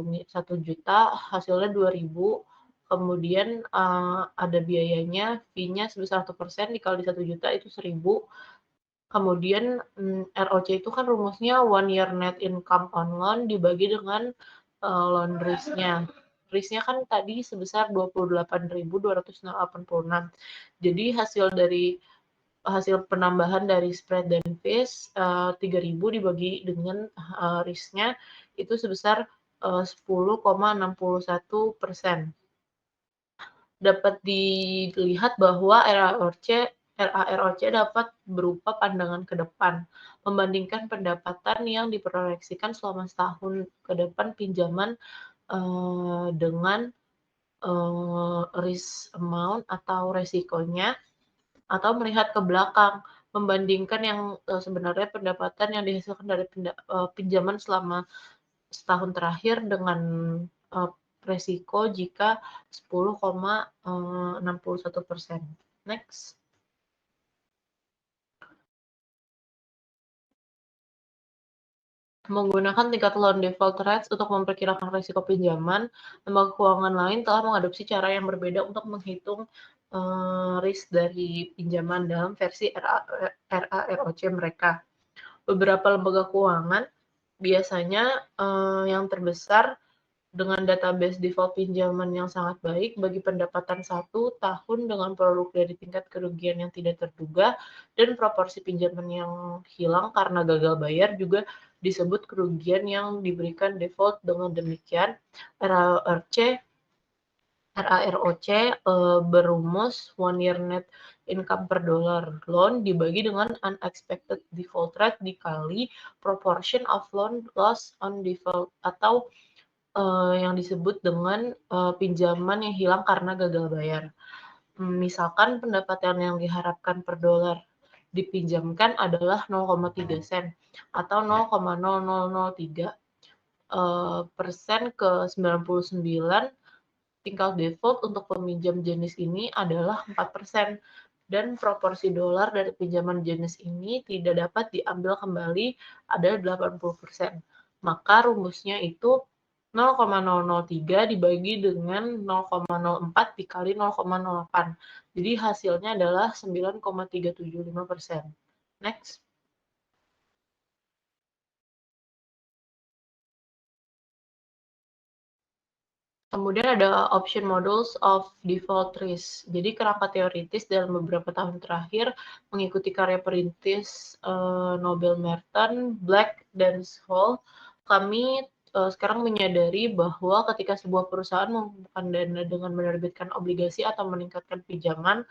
juta, hasilnya 2.000. Kemudian ada biayanya, fee-nya sebesar 1% dikali 1 juta itu 1.000. Kemudian ROC itu kan rumusnya 1 year net income on loan dibagi dengan loan risk-nya. Risk-nya kan tadi sebesar 28.286. Jadi hasil penambahan dari spread dan fees 3.000 dibagi dengan risk-nya itu sebesar 10,61%. Dapat dilihat bahwa RAROC dapat berupa pandangan ke depan, membandingkan pendapatan yang diproyeksikan selama setahun ke depan pinjaman dengan risk amount atau resikonya, atau melihat ke belakang, membandingkan yang sebenarnya pendapatan yang dihasilkan dari pinjaman selama setahun terakhir dengan resiko jika 10,61%. Next. Menggunakan tingkat loan default rates untuk memperkirakan risiko pinjaman, lembaga keuangan lain telah mengadopsi cara yang berbeda untuk menghitung risk dari pinjaman dalam versi RAROC mereka. Beberapa lembaga keuangan biasanya yang terbesar dengan database default pinjaman yang sangat baik bagi pendapatan 1 tahun dengan produk dari tingkat kerugian yang tidak terduga dan proporsi pinjaman yang hilang karena gagal bayar juga disebut kerugian yang diberikan default. Dengan demikian, RAROC berumus 1 year net income per dollar loan dibagi dengan unexpected default rate dikali proportion of loan loss on default atau yang disebut dengan pinjaman yang hilang karena gagal bayar. Misalkan pendapatan yang diharapkan per dolar dipinjamkan adalah 0,3 sen atau 0,0003 persen ke 99, tingkat default untuk peminjam jenis ini adalah 4%, dan proporsi dolar dari pinjaman jenis ini tidak dapat diambil kembali adalah 80%. Maka rumusnya itu 0,003 dibagi dengan 0,04 dikali 0,08. Jadi hasilnya adalah 9,375%. Next. Kemudian ada option models of default risk. Jadi kerangka teoritis dalam beberapa tahun terakhir mengikuti karya perintis Nobel Merton, Black, dan Hall, kami sekarang menyadari bahwa ketika sebuah perusahaan mengumpulkan dana dengan menerbitkan obligasi atau meningkatkan pinjaman,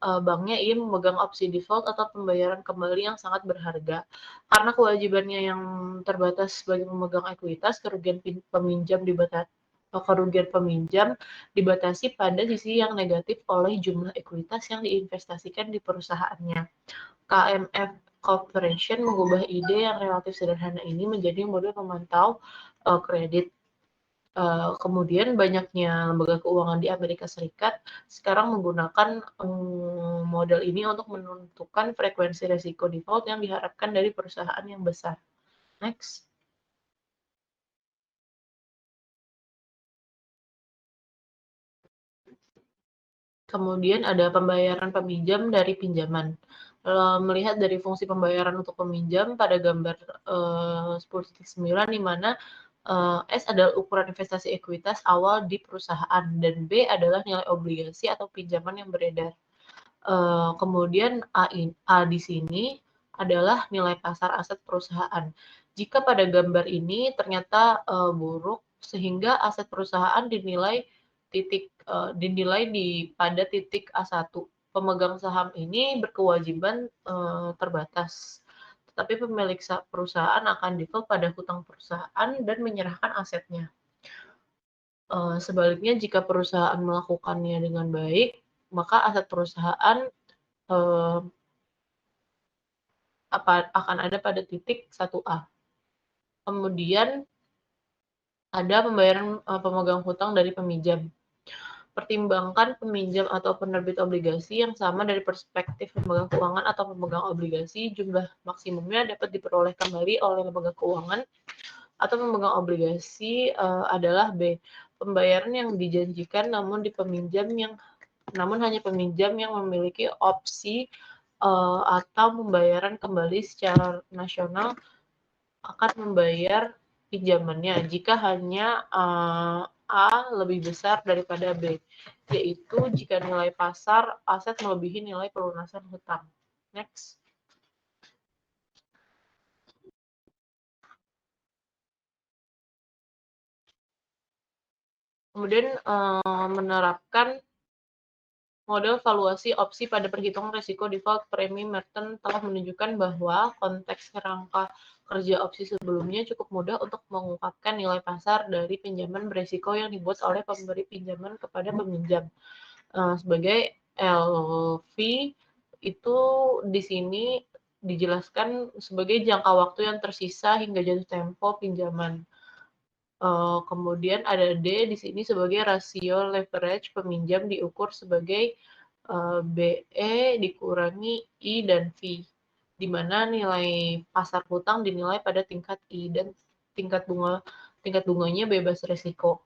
banknya ingin memegang opsi default atau pembayaran kembali yang sangat berharga. Karena kewajibannya yang terbatas sebagai memegang ekuitas, kerugian peminjam kerugian peminjam dibatasi pada sisi yang negatif oleh jumlah ekuitas yang diinvestasikan di perusahaannya. KMF Corporation mengubah ide yang relatif sederhana ini menjadi model memantau kredit. Kemudian banyaknya lembaga keuangan di Amerika Serikat sekarang menggunakan model ini untuk menentukan frekuensi resiko default yang diharapkan dari perusahaan yang besar. Next. Kemudian ada pembayaran peminjam dari pinjaman. Melihat dari fungsi pembayaran untuk peminjam pada gambar 10.9 di mana S adalah ukuran investasi ekuitas awal di perusahaan dan B adalah nilai obligasi atau pinjaman yang beredar. Kemudian A di sini adalah nilai pasar aset perusahaan. Jika pada gambar ini ternyata buruk sehingga aset perusahaan dinilai pada titik A1. Pemegang saham ini berkewajiban terbatas. Tetapi pemilik perusahaan akan default pada hutang perusahaan dan menyerahkan asetnya. Sebaliknya, jika perusahaan melakukannya dengan baik, maka aset perusahaan akan ada pada titik 1A. Kemudian ada pembayaran pemegang hutang dari peminjam. Pertimbangkan peminjam atau penerbit obligasi yang sama dari perspektif pemegang keuangan atau pemegang obligasi. Jumlah maksimumnya dapat diperoleh kembali oleh lembaga keuangan atau pemegang obligasi adalah B. Pembayaran yang dijanjikan namun hanya peminjam yang memiliki opsi atau pembayaran kembali secara nasional akan membayar pinjamannya jika hanya A lebih besar daripada B, yaitu jika nilai pasar aset melebihi nilai pelunasan hutang. Next. Kemudian menerapkan model valuasi opsi pada perhitungan risiko default premi Merton telah menunjukkan bahwa konteks kerangka kerja opsi sebelumnya cukup mudah untuk mengungkapkan nilai pasar dari pinjaman berisiko yang dibuat oleh pemberi pinjaman kepada peminjam. Sebagai LV itu di sini dijelaskan sebagai jangka waktu yang tersisa hingga jatuh tempo pinjaman. Kemudian ada D di sini sebagai rasio leverage peminjam diukur sebagai BE dikurangi I dan V, di mana nilai pasar hutang dinilai pada tingkat I dan tingkat bunganya bebas risiko.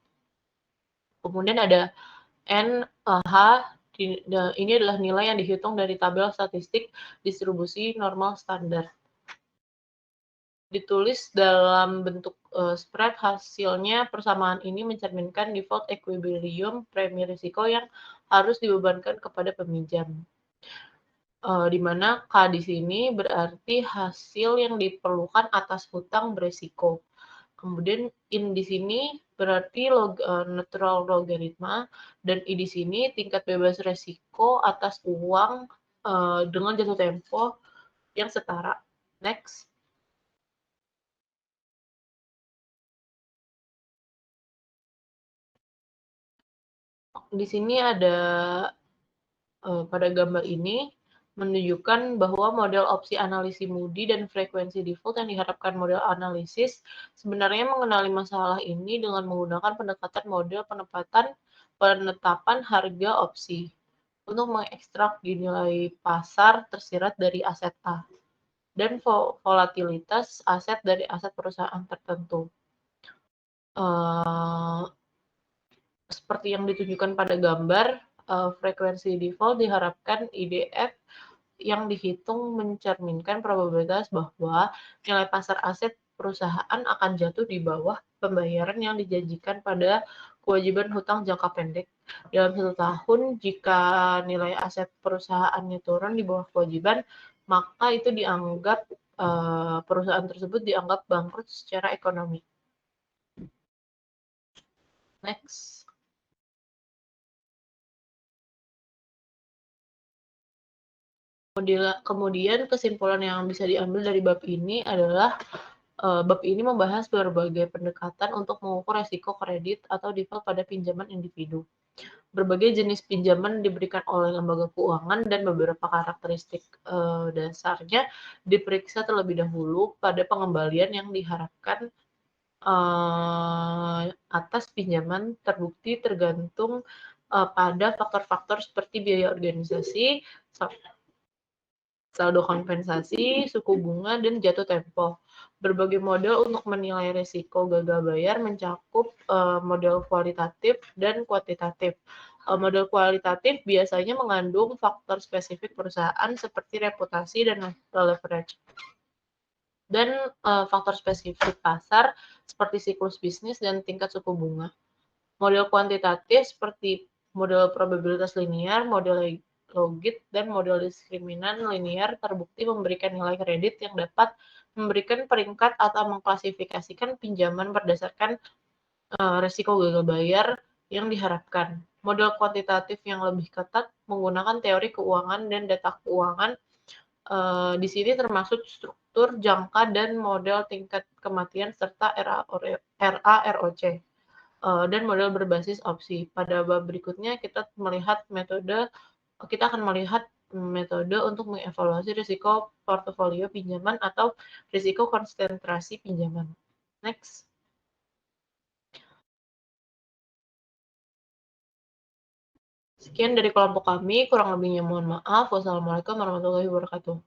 Kemudian ada NH, ini adalah nilai yang dihitung dari tabel statistik distribusi normal standar. Ditulis dalam bentuk spread, hasilnya persamaan ini mencerminkan default equilibrium premi risiko yang harus dibebankan kepada peminjam. Di mana K di sini berarti hasil yang diperlukan atas hutang berisiko. Kemudian in di sini berarti natural logaritma dan I di sini tingkat bebas risiko atas uang dengan jatuh tempo yang setara. Next. Di sini ada pada gambar ini menunjukkan bahwa model opsi analisis Moody dan frekuensi default yang diharapkan model analisis sebenarnya mengenali masalah ini dengan menggunakan pendekatan model penetapan harga opsi untuk mengekstrak nilai pasar tersirat dari aset A dan volatilitas aset dari aset perusahaan tertentu. Seperti yang ditunjukkan pada gambar, frekuensi default diharapkan IDF yang dihitung mencerminkan probabilitas bahwa nilai pasar aset perusahaan akan jatuh di bawah pembayaran yang dijanjikan pada kewajiban hutang jangka pendek dalam 1 tahun. Jika nilai aset perusahaannya turun di bawah kewajiban, maka itu dianggap perusahaan tersebut dianggap bangkrut secara ekonomi. Next. Kemudian kesimpulan yang bisa diambil dari bab ini adalah Bab ini membahas berbagai pendekatan untuk mengukur resiko kredit atau default pada pinjaman individu. Berbagai jenis pinjaman diberikan oleh lembaga keuangan dan beberapa karakteristik dasarnya diperiksa terlebih dahulu pada pengembalian yang diharapkan atas pinjaman terbukti tergantung pada faktor-faktor seperti biaya organisasi, saldo kompensasi, suku bunga, dan jatuh tempo. Berbagai model untuk menilai risiko gagal bayar mencakup model kualitatif dan kuantitatif. Model kualitatif biasanya mengandung faktor spesifik perusahaan seperti reputasi dan leverage. Dan faktor spesifik pasar seperti siklus bisnis dan tingkat suku bunga. Model kuantitatif seperti model probabilitas linear, model logit, dan model diskriminan linear terbukti memberikan nilai kredit yang dapat memberikan peringkat atau mengklasifikasikan pinjaman berdasarkan risiko gagal bayar yang diharapkan. Model kuantitatif yang lebih ketat menggunakan teori keuangan dan data keuangan. Di sini termasuk struktur jangka dan model tingkat kematian serta RAROC. Dan model berbasis opsi. Pada bab berikutnya kita akan melihat metode untuk mengevaluasi risiko portofolio pinjaman atau risiko konsentrasi pinjaman. Next. Sekian dari kelompok kami, kurang lebihnya mohon maaf. Wassalamualaikum warahmatullahi wabarakatuh.